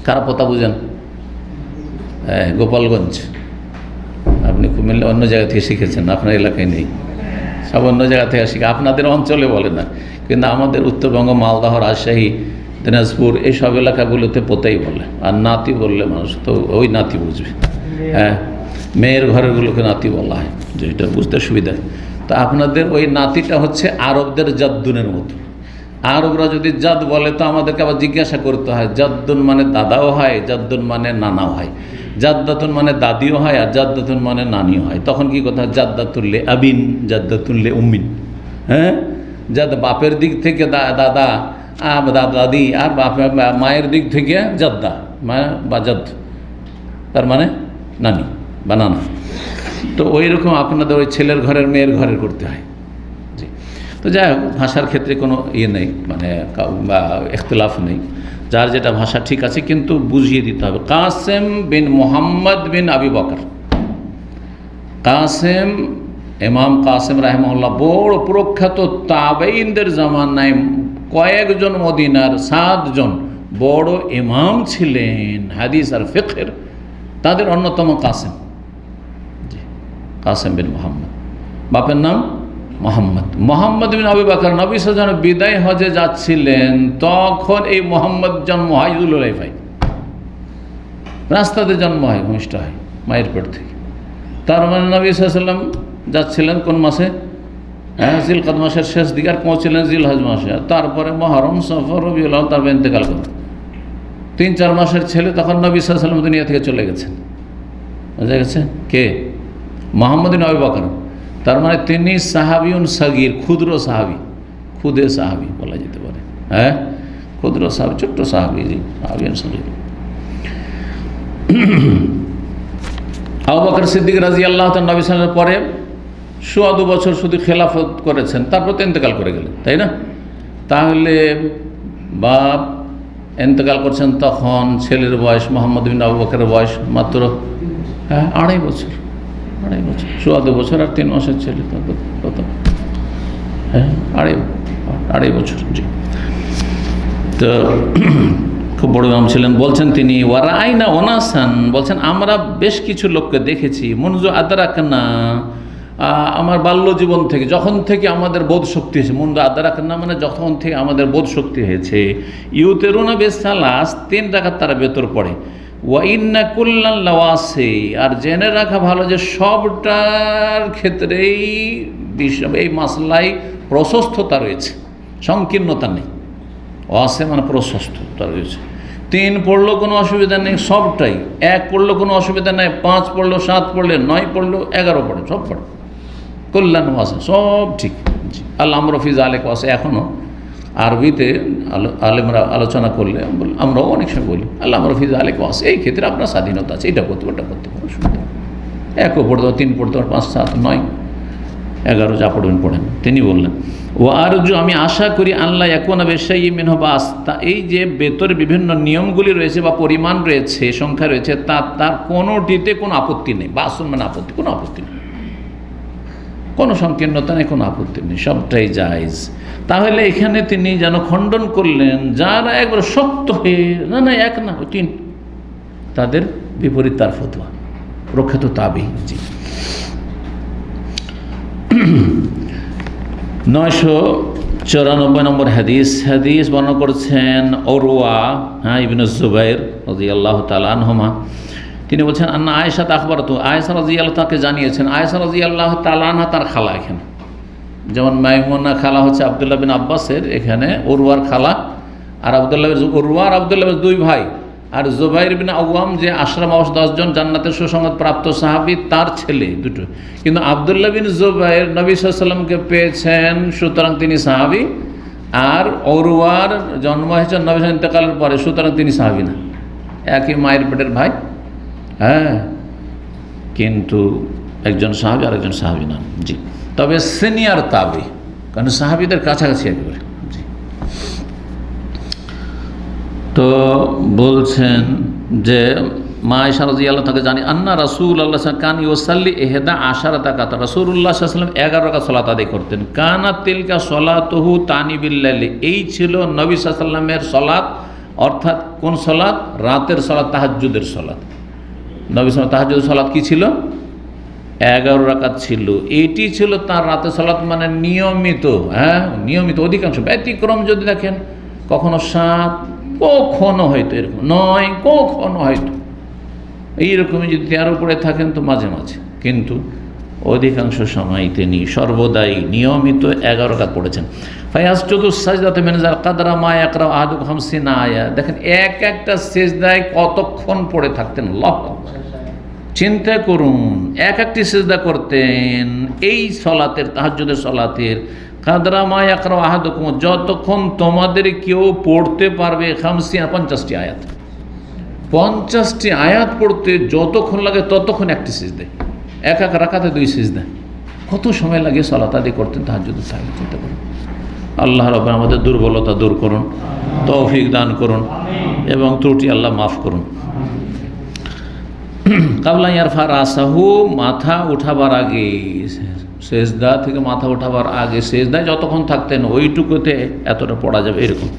কারা পোতা বোঝেন? গোপালগঞ্জ, আপনি কুমিল্লা অন্য জায়গা থেকে শিখেছেন, আপনার এলাকায় নেই, সব অন্য জায়গা থেকে শিখে, আপনাদের অঞ্চলে বলে না, কিন্তু আমাদের উত্তরবঙ্গ, মালদহ, রাজশাহী, দিনাজপুর এইসব এলাকাগুলোতে পোতাই বলে। আর নাতি বললে মানুষ তো ওই নাতি বুঝবে। হ্যাঁ, মেয়ের ঘরেরগুলোকে নাতি বলা হয়, যেটা বুঝতে সুবিধা। তো আপনাদের ওই নাতিটা হচ্ছে আরবদের জাদ্দুনের মতো। আরবরা যদি জাদ বলে তো আমাদেরকে আবার জিজ্ঞাসা করতে হয়, জাদ্দুন মানে দাদাও হয়, জাদ্দুন মানে নানাও হয়, জাদ্দাতুন মানে দাদিও হয়, আর জাদ্দাতুন মানে নানিও হয়। তখন কি কথা? জাদ্দাতুল্লে আবিন, জাদ্দাতুল্লে উম্মিন। হ্যাঁ, যাদ বাপের দিক থেকে দাদা দাদি, আর মায়ের দিক থেকে জাদ্দা বা জাদ, তার মানে নানি বা নানা। তো ওই রকম আপনাদের ওই ছেলের ঘরের মেয়ের ঘরের করতে হয়। জি, তো যাই হোক, ভাষার ক্ষেত্রে কোনো নেই, মানে বা ইখতিলাফ নেই, যার যেটা ভাষা ঠিক আছে, কিন্তু বুঝিয়ে দিতে হবে। কাসেম বিন মোহাম্মদ বিন আবু বকর, কাসেম, ইমাম কাসেম রাহিমাহুল্লাহ বড় প্রখ্যাত তাবেঈনদের জামানায় কয়েকজন মদিনার 7 জন বড় ইমাম ছিলেন হাদিস আর ফিকহের, তাদের অন্যতম কাসেম। কাসেম বিন মোহাম্মদ, বাপের নাম মোহাম্মদ বিন আবু বকর। নবী সাল্লাল্লাহু আলাইহি ওয়াসাল্লাম বিদায় হজে যাচ্ছিলেন, তখন এই মোহাম্মদ জন্ম হয় যুলহুলাইফায়, রাস্তাতে জন্ম হয়, ভূমিষ্ঠ হয় মায়ের পেট থেকে। তার মানে নবী সাল্লাল্লাহু আলাইহি ওয়াসাল্লাম যাচ্ছিলেন কোন মাসে? জিলকাদ মাসের শেষ দিকে, আর পৌঁছলেন জিলহজ মাসে, তারপরে মুহররম, সফর, রবিউল আউয়াল, তারপরে ইন্তেকাল করেন। 3-4 মাসের ছেলে তখন নবী সাল্লাল্লাহু আলাইহি ওয়াসাল্লাম দুনিয়া থেকে চলে গেছেন। বুঝা গেছে? কে? মোহাম্মদ বিন আবু বকর। তার মানে তিনি সাহাবিউন সাগীর, ক্ষুদ্র সাহাবি, খুদে সাহাবি বলা যেতে পারে। হ্যাঁ, ক্ষুদ্র সাহাবি, ছোট্ট সাহাবি, জি, সাহাবিউন সাগীর। আবু বকর সিদ্দিক রাদিয়াল্লাহু তাআলা নবী সাল্লাল্লাহু আলাইহি ওয়াসাল্লামের পরে 2 বছর শুধু খেলাফত করেছেন, তারপর তো ইন্তেকাল করে গেলেন, তাই না? তাহলে বাপ ইন্তেকাল করছেন, তখন ছেলের বয়স, মোহাম্মদ বিন আবু বকরের বয়স মাত্র 2.5 বছর, 2.5 বছর আর 3 মাসের ছেলে, কত? হ্যাঁ, 2.5 বছর। জি, তো খুব বড় ইমাম ছিলেন। বলছেন তিনি, ওয়ারাইনা ওনাসান, বলছেন আমরা বেশ কিছু লোককে দেখেছি, মনজু আদরাকনা, আমার বাল্য জীবন থেকে, যখন থেকে আমাদের বোধ শক্তি হয়েছে, মনজু আদরাকনা মানে যখন থেকে আমাদের বোধ শক্তি হয়েছে, ইউতেরুনা বিসালাস, 3 রাকাত তারা বেতর পড়ে, ওয়াইন্না কুল্লান লাওয়াসি, আর জেনে রাখা ভালো যে সবটার ক্ষেত্রেই এই মাসলায় প্রশস্ততা রয়েছে, সংকীর্ণতা নেই। ওয়াসে মানে প্রশস্ততা রয়েছে। 3 পড়লেও কোনো অসুবিধা নেই, সবটাই। 1 পড়লেও কোনো অসুবিধা নেই, 5 পড়লো, 7 পড়লে, 9 পড়লো, 11 পড়ে, সব পড়ে, কল্যাণ ওয়াসে, সব ঠিক। আল্লাহ আমরফিজ আলেক ওয়াসে, এখনও আরবিতে আলেমরা আলোচনা করলে আমরাও অনেক সময় বলি আল্লাহ আমরফিজ আলেক ওয়াসে, এই ক্ষেত্রে আপনার স্বাধীনতা আছে, এটা করতে, ওটা করতে পারো, সুবিধা। 1ও পড়তে পারো, 3 পড়তে পারো, 5, 7, 9, 11 যা পড়বেন পড়েন। তিনি বললেন, ও আরজু, আমি আশা করি, আল্লাহ ইয়াকুনা বিশাইয়্যিন মিনহু বাস, এই যে বেতরে বিভিন্ন নিয়মগুলি রয়েছে বা পরিমাণ রয়েছে, সংখ্যা রয়েছে, তার কোনোটিতে কোনো আপত্তি নেই। বাসুন মানে আপত্তি, কোনো আপত্তি নেই, কোনো সংকীর্ণতা নেই, কোনো আপত্তি নেই, সবটাই জায়েজ। তাহলে এখানে তিনি যেন খণ্ডন করলেন যারা একবার শক্ত হয়ে না 1 না 3, তাদের বিপরীত তার ফতোয়া, প্রখ্যাত তাবেঈ। জি, 994 94 নম্বর হাদিস বর্ণনা করেছেন উরওয়া ইবনে জুবাইর রাদিয়াল্লাহু তাআলা আনহুমা। তিনি বলছেন আন্না আয়েশা আখবারাতু, আয়েশা রাদিয়াল্লাহু তাকে জানিয়েছেন। আয়েশা রাদিয়াল্লাহু তাআলা আনহা তার খালা, এখানে যেমন মাইমুনা খালা হচ্ছে আব্দুল্লাহ বিন আব্বাসের, এখানে উরওয়ার খালা। আর উরওয়া আর আব্দুল্লাহ দুই ভাই। আর জুবাইর বিন আওয়াম যে আশরা মাস 10 জন জান্নাতের সুসংবাদ প্রাপ্ত সাহাবী, তার ছেলে দুটো। কিন্তু আব্দুল্লাহ বিন জুবাইর নবী সাল্লাল্লাহু আলাইহি ওয়াসাল্লামকে পেয়েছেন, সুতরাং তিনি সাহাবী। আর উরওয়ার জন্ম হয়েছে নবী সাল্লাল্লাহু ইন্তেকালের পরে, সুতরাং তিনি সাহাবী না। একই মায়ের পেটের ভাই, হ্যাঁ, কিন্তু একজন সাহাবী আর একজন সাহাবী না। জি, তবে সিনিয়র তাবি, কারণ সাহাবীদের কাছাকাছি একেবারে। জি, তো বলছেন যে মা আয়েশা রাদিয়াল্লাহু তাকে জানি আন্না রাসূলুল্লাহ কান ইউসাল্লি ইহদা আশারাতা রাকাত, রাসূলুল্লাহ সাল্লাল্লাহু আলাইহি ওয়াসাল্লাম 11 রাকাত সালাত আদায় করতেন। কানাত তিলকা সলাতুহু তানি বিল্লাইলি, এই ছিল নবী সাল্লাল্লাহু আলাইহি ওয়াসাল্লামের সালাত। অর্থাৎ কোন সালাত? রাতের সালাত, তাহাজ্জুদের সালাত। নবী সাল্লাল্লাহু তাহাজ্জুদের সালাত কি ছিল? 11 রাকাত ছিল। এইটি ছিল তার রাতের সালাত, মানে নিয়মিত, হ্যাঁ নিয়মিত। অধিকাংশ, ব্যতিক্রম যদি দেখেন কখনো 7, কখনো হয়তো এরকম 9, কখনো হয়তো এইরকমই যদি 13 পড়ে থাকেন তো মাঝে মাঝে, কিন্তু অধিকাংশ সময় তিনি সর্বদাই নিয়মিত 11 রাকাত পড়েছেন। ফায়াসজুদু সাজদাতে মিন যাল কাদরা মা ইয়াকরা আহাদুকুম 50 আয়াত। দেখেন একটা সেজদায় কতক্ষণ পড়ে থাকতেন। আল্লাহু আকবার, চিন্তা করুন, একটি সেজদা করতেন এই সালাতের, তাহাজ্জুদের সালাতের। কাদরা মা ইয়াকরা আহাদুকুম, যতক্ষণ তোমাদের কেউ পড়তে পারবে, 50টি আয়াত, 50টি আয়াত পড়তে যতক্ষণ লাগে ততক্ষণ একটি সিজদায়, এক রাকাতে 2 সিজদা। কত সময় লাগে সালাত আদায় করতেন তাহাজ্জুদের সালাত। চিন্তা করুন। আল্লাহ রাব্বুল আমাদের দুর্বলতা দূর করুন, তৌফিক দান করুন এবং ত্রুটি আল্লাহ মাফ করুন। কাবলা ইয়ারফা রাসাহু, মাথা উঠাবার আগে, সেজদা থেকে মাথা উঠাবার আগে সেজদায় যতক্ষণ থাকতেন ওইটুকুতে এতটা পড়া যাবে এরকম।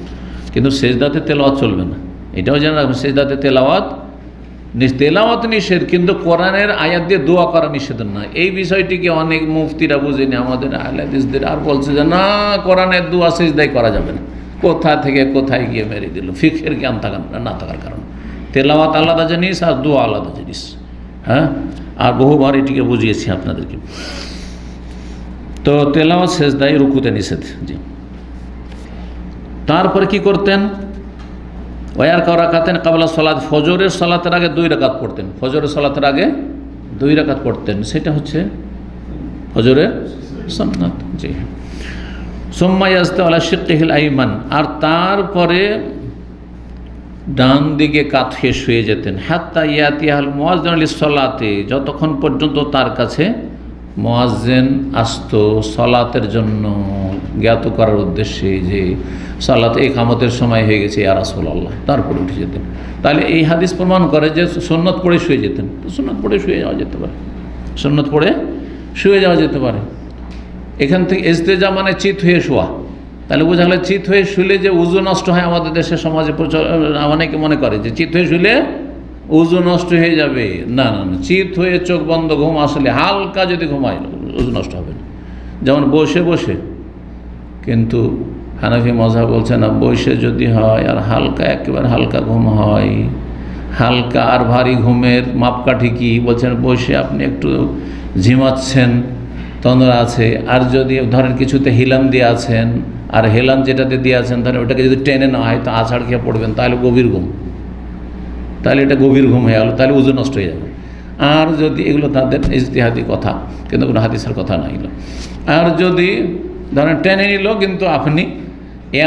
কিন্তু সেজদাতে তেলাওয়াত চলবে না, এটাও জেনে রাখবেন। সেজদাতে তেলাওয়াত নিষেধ, কিন্তু কোরআনের আয়াত দিয়ে দোয়া করা নিষেধ না। এই বিষয়টিকে অনেক মুফতিরা বুঝেনি, আমাদের আহলে হাদিসদের, আর বলছে যে না, কোরআনের দোয়া সেজদায় করা যাবে না। কোথা থেকে কোথায় গিয়ে মেরে দিল, ফিকহের জ্ঞান না থাকার কারণে। তেলাওয়াত আলাদা জিনিস আর দোয়া আলাদা জিনিস, হ্যাঁ। আর বহুবার এটিকে বুঝিয়েছি আপনাদেরকে। তো তেলাওয়াত সেজদায়, রুকুতে নিষেধ। জি, তারপরে কি করতেন? ওয়ার রাকাতেন কাবলা সালাত, ফজরের সালাতের আগে 2 রাকাত পড়তেন। ফজরের সালাতের আগে 2 রাকাত পড়তেন, সেটা হচ্ছে ফজরের সুন্নাত। জি, সুম্মা ইয়াজতা আলা শিক্কিহিল আইমান, আর তারপরে ডান দিকে কাত হয়ে শুয়ে যেতেন। হাত্তা ইয়াতিয়াল মুয়াজ্জিন লিস-সালাতে, যতক্ষণ পর্যন্ত তার কাছে মুয়াজ্জিন আসতো সালাতের জন্য, জ্ঞাত করার উদ্দেশ্যে যে সালাতে ইকামতের সময় হয়ে গেছে ইয়া রাসূলুল্লাহ, তারপরে উঠে যেতেন। তাহলে এই হাদিস প্রমাণ করে যে সুন্নত পড়ে শুয়ে যেতেন। তো সুন্নত পড়ে শুয়ে যাওয়া যেতে পারে, সুন্নত পড়ে শুয়ে যাওয়া যেতে পারে। এখান থেকে ইস্তেজা মানে চিত হয়ে শোয়া। তাহলে বোঝা গেল চিত হয়ে শুলে যে উজু নষ্ট হয়। আমাদের দেশের সমাজে অনেকে মনে করে যে চিত হয়ে শুলে উজু নষ্ট হয়ে যাবে। না না না, চিত হয়ে চোখ বন্ধ ঘুম আসলে, হালকা যদি ঘুমায় উজু নষ্ট হবে না। যেমন বসে বসে, কিন্তু হানাফি মাযহাব বলছে না, বসে যদি হয় আর হালকা, একেবারে হালকা ঘুম হয়, হালকা আর ভারী ঘুমের মাপকাঠি কি বলছেন? বসে আপনি একটু ঝিমাচ্ছেন, তন্দ্রা আছে, আর যদি ধরেন কিছুতে হিলান দিয়ে আছেন, আর হেলান যেটাতে দিয়ে আছেন ধরেন ওটাকে যদি টেনে না হয় তো আছাড় খেয়ে পড়বেন, তাহলে গভীর ঘুম, তাহলে এটা গভীর ঘুম হয়ে গেল, তাহলে ওজন নষ্ট হয়ে যাবে। আর যদি এগুলো তাদের ইজতিহাদি কথা, কিন্তু কোনো হাদিসের কথা না এগুলো। আর যদি ধরেন টেনে নিল, কিন্তু আপনি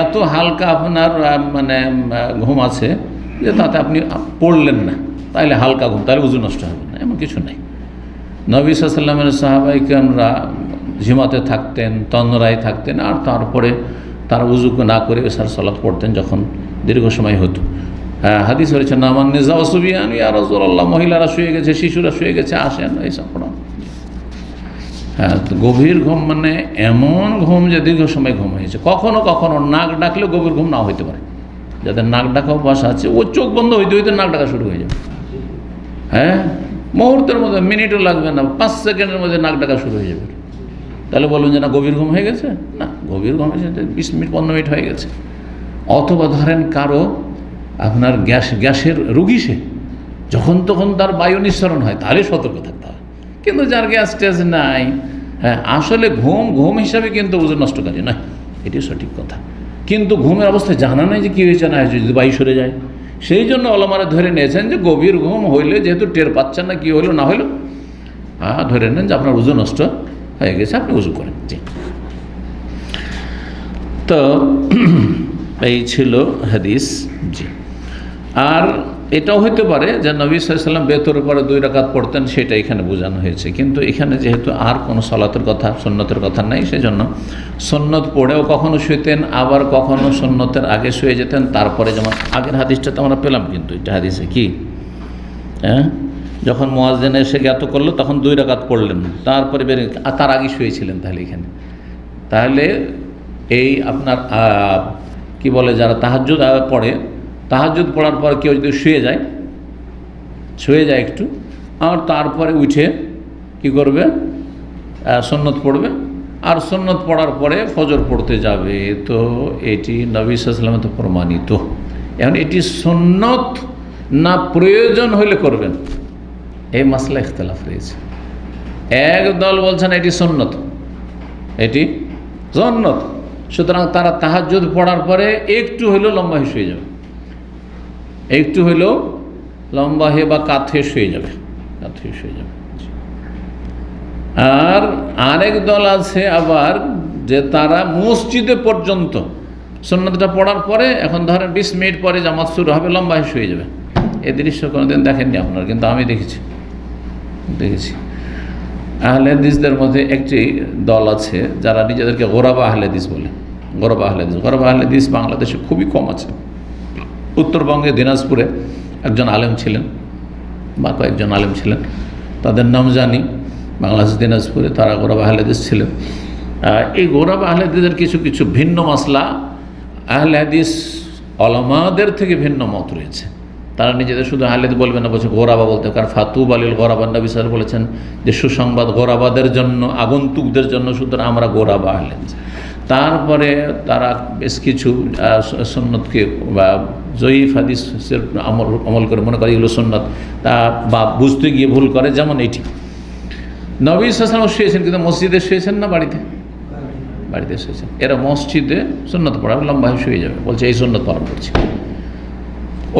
এত হালকা আপনার মানে ঘুম আছে যে তাতে আপনি পড়লেন না, তাহলে হালকা ঘুম, তাহলে ওজন নষ্ট হবে না, এমন কিছু নাই। নবী সাল্লাল্লাহু আলাইহি ওয়াসাল্লামের সাহাবায়ে কেরামরা ঝিমাতে থাকতেন, তন্দ্রায় থাকতেন, আর তারপরে তারা উজু না করে এশার সালাত পড়তেন যখন দীর্ঘ সময় হতো। হ্যাঁ, হাদিস হয়েছে নামান নিজা সুবিয়ান ইয়া রাসূলুল্লাহ, মহিলারা শুয়ে গেছে, শিশুরা শুয়ে গেছে, আসেন এইসব পড়ান। হ্যাঁ, তো গভীর ঘুম মানে এমন ঘুম যে দীর্ঘ সময় ঘুম হয়েছে। কখনো কখনো নাক ডাকলেও গভীর ঘুম না হইতে পারে। যাদের নাক ডাকা অভ্যাস আছে, ও চোখ বন্ধ হইতে হইতে নাক ডাকা শুরু হয়ে যাবে। হ্যাঁ, মুহূর্তের মধ্যে, মিনিটও লাগবে না, 5 সেকেন্ডের মধ্যে নাক ডাকা শুরু হয়ে যাবে। তাহলে বলুন যে না গভীর ঘুম হয়ে গেছে? না, গভীর ঘুম এসে 20 মিনিট 15 মিনিট হয়ে গেছে। অথবা ধরেন কারো আপনার গ্যাসের রুগী, সে যখন তখন তার বায়ু নিঃসরণ হয়, তাহলে সতর্ক থাকতে হয়। কিন্তু যার গ্যাস ট্যাস নাই, হ্যাঁ, আসলে ঘুম হিসাবে কিন্তু ওজন নষ্টকারী নয়, এটি সঠিক কথা। কিন্তু ঘুমের অবস্থায় জানা নাই যে কী হয়েছে না হয়েছে, যদি বায়ু সরে যায়, সেই জন্য ওলামারা ধরে নিয়েছেন যে গভীর ঘুম হইলে যেহেতু টের পাচ্ছেন না কী হইলো না হইলো, ধরে নেন যে আপনার ওজন নষ্ট হয়ে গেছে, আপনি উজু করেন। জি, তো এই ছিল হাদিস। জি, আর এটাও হইতে পারে যে নবী সাল্লাল্লাহু আলাইহি ওয়াসাল্লাম বেতরের পরে 2 রাকাত পড়তেন, সেটা এখানে বোঝানো হয়েছে। কিন্তু এখানে যেহেতু আর কোনো সালাতের কথা, সুন্নতের কথা নেই, সেজন্য সুন্নত পড়েও কখনো শুইতেন, আবার কখনো সুন্নতের আগে শুয়ে যেতেন। তারপরে যেমন আগের হাদিসটা তো আমরা পেলাম, কিন্তু এটা হাদিসে কি, হ্যাঁ, যখন মুয়াজ্জিন এসে জ্ঞাত করলো তখন 2 রাকাত পড়লেন, তারপরে তার আগে শুয়েছিলেন। তাহলে এখানে এই আপনার কি বলে, যারা তাহাজ্জুদ পড়ে, তাহাজ্জুদ পড়ার পর কেউ যদি শুয়ে যায় একটু, আর তারপরে উঠে কি করবে, সুন্নত পড়বে, আর সুন্নত পড়ার পরে ফজর পড়তে যাবে, তো এটি নবী সাল্লাল্লাহু আলাইহি ওয়াসাল্লামের প্রমাণিত। এখন এটি সুন্নত না প্রয়োজন হইলে করবেন, এই মাসলা ইখতিলাফ রয়েছে। এক দল বলছেন এটি সুন্নত, সুতরাং তারা তাহাজ্জুদ পড়ার পরে একটু হইলেও লম্বা হয়ে শুয়ে যাবে, একটু হইলেও লম্বা হয়ে বা কাত হয়ে শুয়ে যাবে। আর আরেক দল আছে আবার, যে তারা মসজিদে পর্যন্ত সুন্নতটা পড়ার পরে, এখন ধরেন 20 মিনিট পরে জামাত শুরু হবে, লম্বা হয়ে শুয়ে যাবে। এই দৃশ্য কোনোদিন দেখেননি আপনারা, কিন্তু আমি দেখেছি। আহলে হাদিসদের মধ্যে একটি দল আছে যারা নিজেদেরকে গোরাবা আহলে হাদিস বলে। গোরাবা আহলে হাদিস বাংলাদেশে খুবই কম আছে। উত্তরবঙ্গে দিনাজপুরে একজন আলেম ছিলেন বা কয়েকজন আলেম ছিলেন, তাদের নাম জানি। বাংলাদেশ দিনাজপুরে তারা গোরাবা আহলে হাদিস ছিলেন। এই গোরাবা আহলে হাদিসের কিছু কিছু ভিন্ন মাসলা আহলে হাদিস ওলামাদের থেকে ভিন্ন মত রয়েছে। তারা নিজেদের শুধু আহলে হাদিস বলবে না, বলছে গোরাবা বলতে, কারণ ফাতুব আলিল গোরাবা, নবী সাল্লাল্লাহু আলাইহি ওয়াসাল্লাম বলেছেন যে সুসংবাদ গোরাবাদের জন্য, আগন্তুকদের জন্য, সুতরাং আমরা গোরাবা আহলে হাদিস। তারপরে তারা বেশ কিছু সুন্নতকে বা জয়ীফ হাদিসের আমল করে মনে করে এগুলো সুন্নত, তা বা বুঝতে গিয়ে ভুল করে। যেমন এটি নবী সাল্লাল্লাহু আলাইহি ওয়াসাল্লাম শুয়েছেন, কিন্তু মসজিদে শুয়েছেন না বাড়িতে শুয়েছেন। এরা মসজিদে সুন্নত পড়া লম্বা হয়ে শুয়ে যাবে, বলছে এই সুন্নত পালন করছে।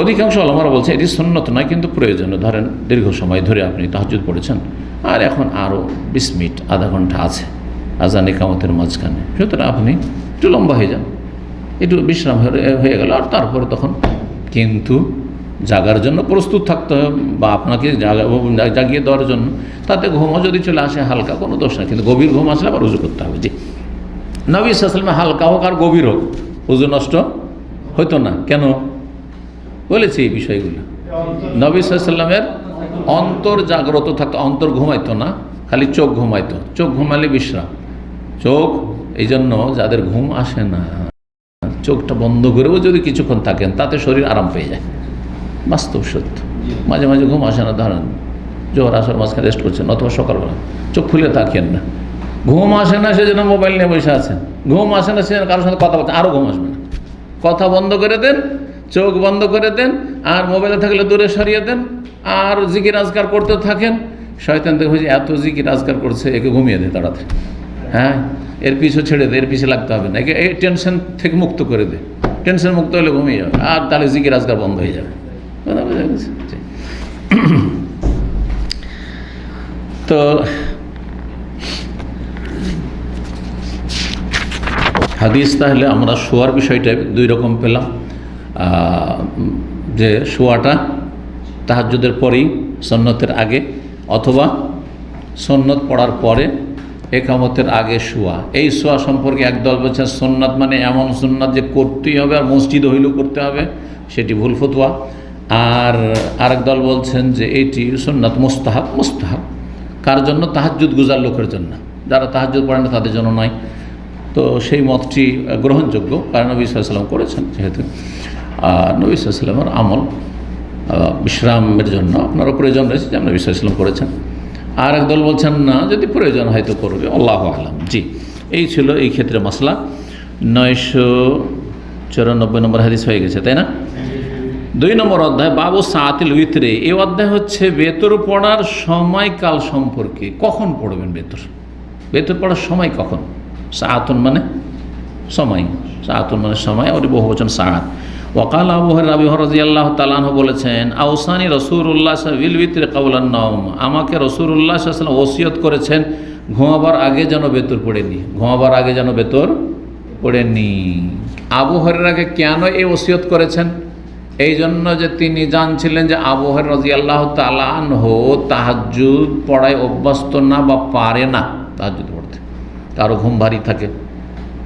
অধিকাংশ ওলামারা বলছে এটি সুন্নত নয়, কিন্তু প্রয়োজনীয়। ধরেন দীর্ঘ সময় ধরে আপনি তাহাজ্জুদ পড়েছেন, আর এখন আরও 20 মিনিট আধা ঘন্টা আছে আজান ইকামতের মাঝখানে, সুতরাং আপনি একটু লম্বা হয়ে যান, একটু বিশ্রাম হয়ে গেল, আর তারপরে তখন কিন্তু জাগার জন্য প্রস্তুত থাকতে হবে, বা আপনাকে জাগিয়ে দেওয়ার জন্য। তাতে ঘুমও যদি চলে আসে হালকা, কোনো দোষ নেই, কিন্তু গভীর ঘুম আসলে আবার উজু করতে হবে। জি, নবী সাল্লাল্লাহু আলাইহি ওয়াসাল্লাম হালকা হোক আর গভীর হোক, উজু নষ্ট হইতো না। কেন বলেছি এই বিষয়গুলো? নবী সাল্লাল্লাহু আলাইহি ওয়াসাল্লামের অন্তর জাগ্রত থাকতো, অন্তর ঘুমাইতো না, খালি চোখ ঘুমাইতো। চোখ ঘুমালে বিশ্রাম, চোখ এই জন্য যাদের ঘুম আসে না, চোখটা বন্ধ করেও যদি কিছুক্ষণ থাকেন, তাতে শরীর আরাম পেয়ে যায়। বাস্তব সত্য। মাঝে মাঝে ঘুম আসে না, ধরেন জোহর আসর মাঝখানে রেস্ট করছেন, অথবা সকালবেলা চোখ খুলে তাকিয়েন না। ঘুম আসে না সেজন্য মোবাইল নিয়ে বসে আছেন, ঘুম আসে না সেজন্য কারোর সাথে কথা বলছেন, আরও ঘুম আসবে না। কথা বন্ধ করে দেন, চোখ বন্ধ করে দেন, আর মোবাইলে থাকলে দূরে সরিয়ে দেন, আর জিকির আজকার করতে থাকেন। শয়তান দেখে যে এত জিকির আজকার করছে, একে ঘুমিয়ে দেয় তাড়াতাড়ি। হ্যাঁ, এর পিছু ছেড়ে দে, এর পিছু লাগতে হবে না, একে এই টেনশন থেকে মুক্ত করে দে। টেনশন মুক্ত হলে ঘুমিয়ে যাবে, আর তাহলে জিকির আজকার বন্ধ হয়ে যাবে। তো হাদিস তাহলে আমরা শোয়ার বিষয়টা 2 রকম পেলাম, যে শোয়াটা তাহাজ্জুদের পরেই, সুন্নতের আগে, অথবা সুন্নত পড়ার পরে একামতের আগে শোয়া। এই শোয়া সম্পর্কে একদল বলছেন সুন্নাত মানে এমন সুন্নাত যে করতেই হবে, আর মসজিদে হইলেও করতে হবে, সেটি ভুল ফতোয়া। আর আরেক দল বলছেন যে এটি সুন্নাত মুস্তাহাব। কার জন্য? তাহাজ্জুদ গুজার লোকের জন্য, যারা তাহাজ্জুদ পড়েন না তাদের জন্য নয়। তো সেই মতটি গ্রহণযোগ্য, কারণ নবী সাল্লাল্লাহু আলাইহি ওয়াসাল্লাম করেছেন যেহেতু। আর নবী সাল্লাল্লাহু আলাইহি ওয়াসাল্লামের আমল বিশ্রামের জন্য আপনারও প্রয়োজন রয়েছে, যেমন নবী সাল্লাল্লাহু আলাইহি ওয়াসাল্লাম করেছেন। আর একদল বলছেন না, যদি প্রয়োজন হয় তো করবে, আল্লাহু আ'লাম। জি, এই ছিল এই ক্ষেত্রে মাসলা। 994 নম্বর হাদিস হয়ে গেছে, তাই না? 2 নম্বর অধ্যায় বাবু সাআতিল উইতরে। এই অধ্যায় হচ্ছে বেতর পড়ার সময়কাল সম্পর্কে। কখন পড়বেন বেতর? বেতর পড়ার সময় কখন? সাআতুন মানে সময়, সাআতুন মানে সময়, ওর বহুবচন সাআত। ওয়াকাল আবু হুরায়রা রাদিয়াল্লাহু তাআলা আনহু বলেছেন, আওসানি রাসূলুল্লাহ বিল উইতরে ক্বাবলান নাওম, আমাকে রাসূলুল্লাহ সাল্লাল্লাহু আলাইহি ওয়াসাল্লাম ওসিয়ত করেছেন ঘুমাবার আগে যেন বেতর পড়ে নি, ঘুমাবার আগে যেন বেতর পড়ে নি। আবু হুরায়রাকে কেন এই ওসিয়ত করেছেন? এই জন্য যে তিনি জানছিলেন যে আবু হুরায়রা রাদিয়াল্লাহু তাআলা আনহু তাহাজ্জুদ পড়ায় অভ্যস্ত না বা পারে না তাহাজ্জুদ পড়তে, কারো ঘুম ভারী থাকে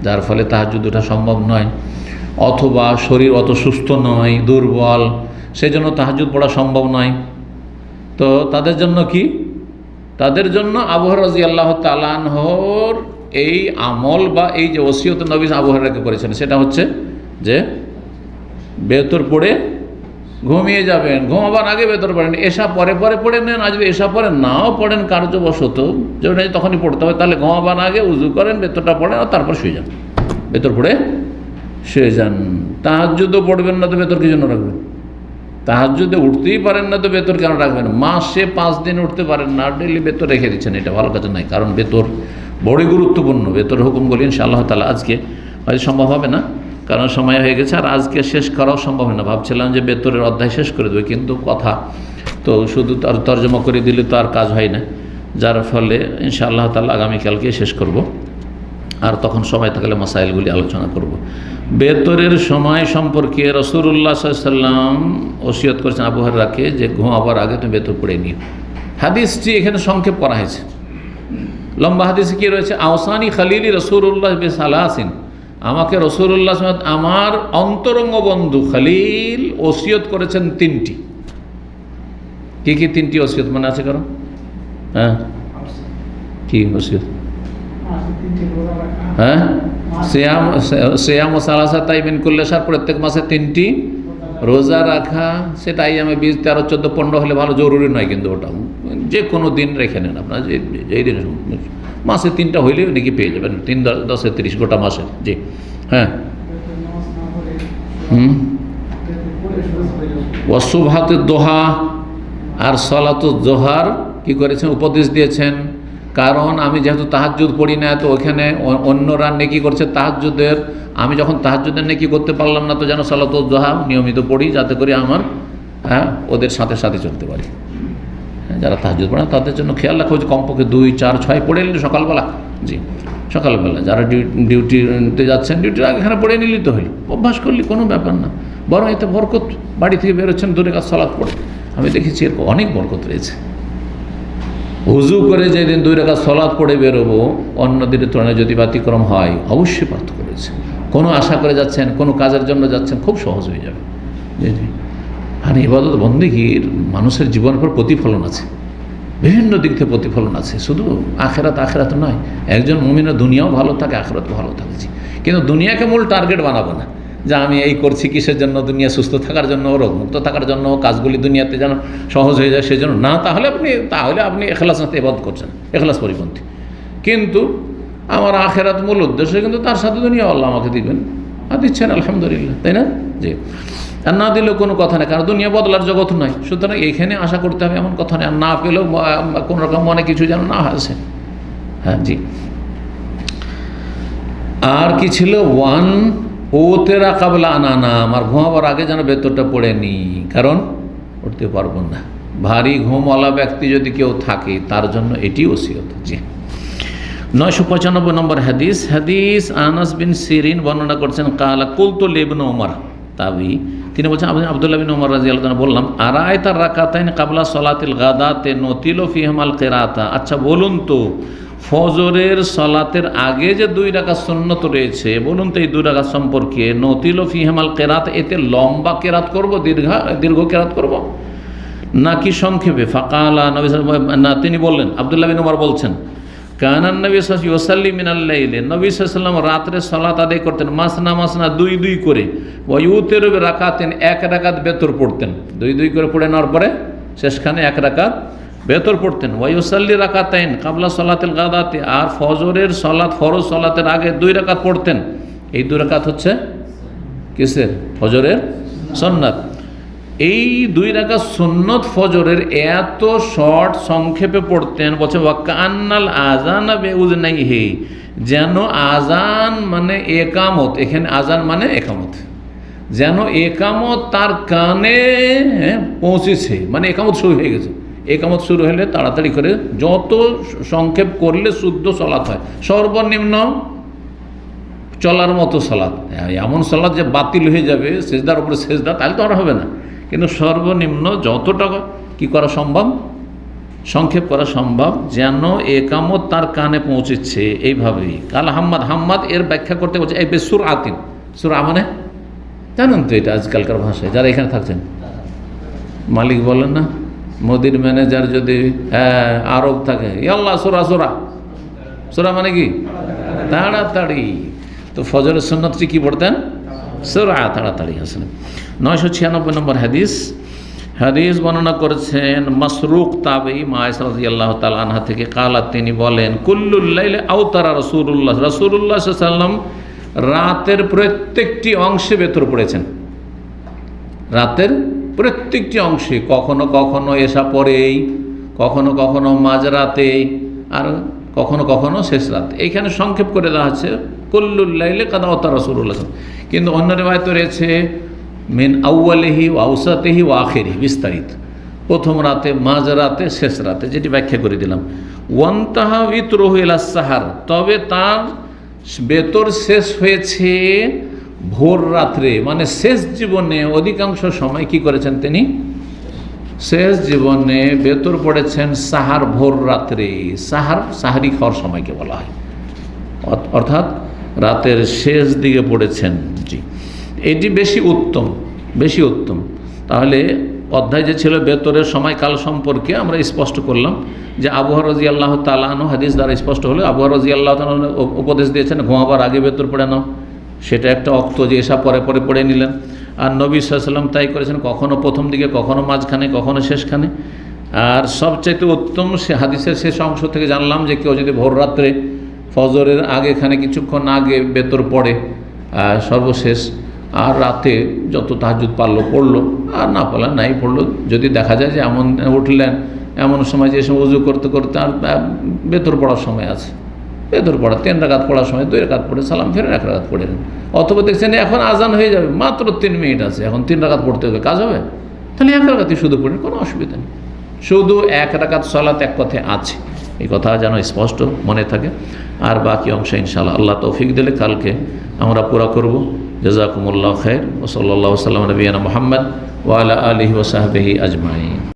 যার ফলে তাহাজ্জুদ ওঠা সম্ভব নয়, অথবা শরীর অত সুস্থ নয়, দুর্বল, সেজন্য তাহাজ্জুদ পড়া সম্ভব নয়। তো তাদের জন্য কি? তাদের জন্য আবু হুরায়রা রাদিয়াল্লাহু তাআলা আনহুর এই আমল বা এই যে ওসিয়ত নবী আবু হুরায়রাকে করেছেন সেটা হচ্ছে যে বেতর পড়ে ঘুমিয়ে যাবেন, ঘুমাবার আগে বেতর পড়েন, এশা পরে পরে পড়ে নেন। আর যদি এশা পরে নাও পড়েন কার্যবশত, যেটা তখনই পড়তে হবে, তাহলে ঘুমাবার আগে উজু করেন, বেতরটা পড়েন আর তারপর শুয়ে যান, বেতর পড়ে শুয়ে যান। তাহাজ্জুদও পড়বেন না তো বেতর কি জন্য রাখবেন? তাহাজ্জুদে উঠতেই পারেন না তো বেতর কেন রাখবেন? মাসে 5 দিন উঠতে পারেন না, ডেইলি বেতর রেখে দিচ্ছেন, এটা ভালো কাজ নাই। কারণ বেতর বড়ই গুরুত্বপূর্ণ। বেতর হুকুমগুলি ইনশাআল্লাহ তাআলা আজকে হয়তো সম্ভব হবে না, কারণ সময় হয়ে গেছে, আর আজকে শেষ করাও সম্ভব হয় না। ভাবছিলাম যে বেতরের অধ্যায় শেষ করে দেবে, কিন্তু কথা তো শুধু তার তর্জমা করে দিলে তো আর কাজ হয় না, যার ফলে ইনশাআল্লাহ তাআলা আগামীকালকে শেষ করব, আর তখন সময় থাকলে মাসাইলগুলি আলোচনা করব। বেতরের সময় সম্পর্কে রাসূলুল্লাহ সাল্লাল্লাহু আলাইহি ওয়াসাল্লাম ওসিয়ত করেছেন আবু হুরায়রাকে যে ঘুমাবার আগে তুমি বেতর পড়ে নিও। হাদিসটি এখানে সংক্ষেপ করা হয়েছে, লম্বা হাদিসে কি রয়েছে? আওসানি খালিলি রাসূলুল্লাহ বিসালাসিন, আমাকে রাসূলুল্লাহ আমার অন্তরঙ্গ বন্ধু খালিল ওসিয়ত করেছেন 3টি। কি কি 3টি ওসিয়ত মনে আছে কারণ? হ্যাঁ, কি ওসিয়ত? হ্যাঁ, সিয়াম ও সালাসাতা মিন কুল্লি শাহর, প্রত্যেক মাসে 3টি রোজা রাখা। সেটা আইয়ামে 20, 13, 14, 15 হলে ভালো, জরুরি নয় কিন্তু ওটা যে কোনো দিন রেখে নেন আপনার, যেই দিন মাসে 3টা হইলে নাকি পেয়ে যাবেন, 3, 10, 30 গোটা মাসে। জি হ্যাঁ। ওয়াসুবহাতে দোহা আর সালাতুদ জোহার কি করেছেন? উপদেশ দিয়েছেন। কারণ আমি যেহেতু তাহাজ্জুদ পড়ি না, তো ওইখানে অন্যরা নেকি করছে তাহাজ্জুদের, আমি যখন তাহাজ্জুদের নেকি করতে পারলাম না, তো যেন সালাতুদ জোহা নিয়মিত পড়ি, যাতে করে আমার ওদের সাথে সাথে চলতে পারি। যারা তাহাজ্জুদ পড়ে না তাদের জন্য খেয়াল রাখা হচ্ছে কমপক্ষে 2, 4, 6 পড়ে নিলে সকালবেলা। জি, সকালবেলা যারা ডিউটিতে যাচ্ছেন, ডিউটির আগে এখানে পড়ে নিলেই তো হলো, অভ্যাস করলে কোনো ব্যাপার না। বরং এতে বরকত, বাড়ি থেকে বেরোচ্ছেন 2 রাকাত সালাত পড়ে, আমি দেখেছি এর অনেক বরকত রয়েছে। হুজু করে যেদিন 2 রাকাত সালাত পড়ে বেরোবো, অন্য দিনের তুলনায় যদি ব্যতিক্রম হয়, অবশ্যই পার্থক্য রয়েছে। কোনো আশা করে যাচ্ছেন, কোনো কাজের জন্য যাচ্ছেন, খুব সহজ হয়ে যাবে। জি জি। আর ইবাদত বন্দেগীর মানুষের জীবনের পর প্রতিফলন আছে, বিভিন্ন দিক থেকে প্রতিফলন আছে, শুধু আখেরাত নয়। একজন মুমিনের দুনিয়াও ভালো থাকে, আখেরাতও ভালো থাকে। কিন্তু দুনিয়াকে মূল টার্গেট বানাবো না, যে আমি এই করছি কিসের জন্য? দুনিয়া সুস্থ থাকার জন্য, রোগমুক্ত থাকার জন্য, কাজগুলি দুনিয়াতে যেন সহজ হয়ে যায় সেজন্য না। তাহলে আপনি এখলাস না ইবাদত করছেন, এখলাস পরিপন্থী। কিন্তু আমার আখেরাত মূল উদ্দেশ্য, কিন্তু তার সাথে দুনিয়া আল্লাহ আমাকে দিবেন, আর দিচ্ছেন আলহামদুলিল্লাহ, তাই না? জি। আর না দিলেও কোনো কথা নেই, কারণ দুনিয়া বদলার জগৎ নয়, সুতরাং এইখানে আশা করতে হবে এমন কথা নেই। আর না পেলেও কোনো রকম মনে কিছু যেন না আসে। হ্যাঁ জি। আর কি ছিল? 1 ওতেরা কাবলা আনানা, আমার ঘুমাবার আগে যেন বেতরটা পড়ে নি, কারণ উঠতে পারবো না। ভারী ঘুমওয়ালা ব্যক্তি যদি কেউ থাকে, তার জন্য এটি ওসিয়ত। জি। 995 নম্বর হাদিস আনাস বিন সিরিন বর্ণনা করছেন, কালা কুলতু লিবনে ওমর তাবি, তিনি বলছেন আব্দুল্লাহ বিন ওমর রাদিয়াল্লাহু আনহু বললাম, আরায়তা রাকাতাইন কাবলা সালাতিল গাদাতে নতিলু ফিহিমাল কিরাতা, আচ্ছা বলুন তো ফজরের সালাতের আগে যে 2 রাকাত সুন্নত রয়েছে, বলুন তো এই 2 রাকাত সম্পর্কে, নতিলু ফিহিমাল কিরাত, এতে লম্বা কিরাত করব, দীর্ঘ কিরাত করব নাকি সংক্ষেপে? ফাকালা নবী না, তিনি বললেন, আব্দুল্লাহ বিন ওমর বলছেন, কানান নবী সাল্লাল্লাহু আলাইহি ওয়াসাল্লাম মিনাল লাইলি, নবী সাল্লাল্লাহু আলাইহি ওয়াসাল্লাম রাতে সালাত আদায় করতেন মাসনা 2 করে, ওয়া ইউতিরু বিরাকাতিন, 1 রাকাত বেতর পড়তেন, 2 করে পড়ে নেওয়ার পরে শেষখানে 1 রাকাত বেতর পড়তেন। ওয়াইসাল্লি রাকাতাইন কাবলা সলাতিল গাদাতে, আর ফজরের সলাত ফরজ সলাতের আগে 2 রাকাত পড়তেন। এই 2 রাকাত হচ্ছে কিসের? ফজরের সুন্নাত। এই 2 রাকাত সুন্নত ফজরের এত শর্ট সংক্ষেপে পড়তেন, বলছে ওয়াকান্নাল আযানা বিউযনাইহি, যেন আজান মানে একামত, এখানে আজান মানে একামত, যেন একামত তার কানে পৌঁছেছে, মানে একামত শুরু হয়ে গেছে। একামত শুরু হলে তাড়াতাড়ি করে যত সংক্ষেপ করলে শুদ্ধ সলাৎ হয়, সর্বনিম্ন চলার মতো সলাৎ। এমন সলাৎ যে বাতিল হয়ে যাবে, সেজদার উপরে সেজদা, তাহলে তো আর হবে না, কিন্তু সর্বনিম্ন যতটা কি করা সম্ভব, সংক্ষেপ করা সম্ভব, যেন একামত তার কানে পৌঁছেছে, এইভাবেই। কাল হাম্মাদ, হাম্মাদ এর ব্যাখ্যা করতে বলছে এই বেসুর আতিন। সুর মানে জানেন তো, এটা আজকালকার ভাষায় যারা এখানে থাকছেন, মালিক বলেন না, মোদির ম্যানেজার যদি আরব থাকে, আল্লাহ সোরা সোরা, সোরা মানে কি তাড়াতাড়ি। তো ফজরের সুন্নতটি কি পড়তেন? সোরা, তাড়াতাড়ি আসলে। 996 নম্বর হাদিস, হাদিস বর্ণনা করেছেন মাসরুক তাবেঈ মায়েশা রাদিয়াল্লাহু তাআলা আনহা থেকে, কালাত, তিনি বলেন, কুল্লুল লাইলি আওতারা রাসূলুল্লাহ, রাসূলুল্লাহ সাল্লাল্লাহু আলাইহি ওয়াসাল্লাম রাতের প্রত্যেকটি অংশে বেতর পড়েছেন। রাতের প্রত্যেকটি অংশে, কখনো কখনো এশা পরেই, কখনো কখনো মাঝরাতে, আর কখনো কখনো শেষ রাতে। এইখানে সংক্ষেপ করে দেওয়া হচ্ছে কুল্লুল লাইলি কাদ আওতারা রাসূলুল্লাহ। কিন্তু অন্য রিওয়ায়াত রয়েছে মিন আউয়ালিহি ওয়া আওসাতিহি ওয়া আখিরিহি, বিস্তারিত, প্রথম রাতে, মাঝরাতে, শেষ রাতে, যেটি ব্যাখ্যা করে দিলাম। ওয়ান্তাহা উইতরুহু ইলা সাহার, তবে তার বেতর শেষ হয়েছে ভোর রাত্রে, মানে শেষ জীবনে অধিকাংশ সময় কি করেছেন তিনি? শেষ জীবনে বেতর পড়েছেন সাহার, ভোর রাত্রে। সাহার, সাহারি খাওয়ার সময়কে বলা হয়, অর্থাৎ রাতের শেষ দিকে পড়েছেন। জি, এটি বেশি উত্তম, বেশি উত্তম। তাহলে অধ্যায় যে ছিল বেতরের সময়কাল সম্পর্কে আমরা স্পষ্ট করলাম যে আবু হুরায়রা রাদিয়াল্লাহু তাআলা আনহু, হাদিস দ্বারা স্পষ্ট হলো, আবু হুরায়রা রাদিয়াল্লাহু তাআলা উপদেশ দিয়েছেন ঘুমাবার আগে বেতর পড়ে নাও। সেটা একটা অক্ত, যে এসা পরে পরে পড়ে নিলেন। আর নবী সাল্লাল্লাহু আলাইহি ওয়াসাল্লাম তাই করেছেন, কখনো প্রথম দিকে, কখনো মাঝখানে, কখনো শেষখানে। আর সবচাইতে উত্তম সে হাদিসের শেষ অংশ থেকে জানলাম যে কেউ যদি ভোর রাত্রে ফজরের আগেখানে কিছুক্ষণ আগে বেতর পড়ে সর্বশেষ, আর রাতে যত তাহাজ্জুদ পারলো পড়লো, আর না পারলে নাই পড়লো। যদি দেখা যায় যে এমন উঠলেন এমন সময়, যে সময় উজু করতে করতে আর বেতর পড়ার সময় আছে, বেতর পড়া 3 রাকাত পড়ার সময় 2 রাকাত পড়ে সালাম ফেরে 1 রাকাত পড়ে নেন। অথবা দেখছেন এখন আজান হয়ে যাবে, মাত্র 3 মিনিট আছে, এখন 3 রাকাত পড়তে হবে, কাজ হবে? তাহলে 1 রাকাতই শুধু পড়েন, কোনো অসুবিধা নেই। শুধু 1 রাকাত সালাত এক কথায় আছে, এই কথা যেন স্পষ্ট মনে থাকে। আর বাকি অংশ ইনশাআল্লাহ আল্লাহ তৌফিক দিলে কালকে আমরা পুরা করব। জাযাকুমুল্লাহু খাইর। ওয়া সাল্লাল্লাহু আলা নবিয়িনা মুহাম্মদ ওয়া আলা আলিহি ওয়া সাহবিহি আজমাইন।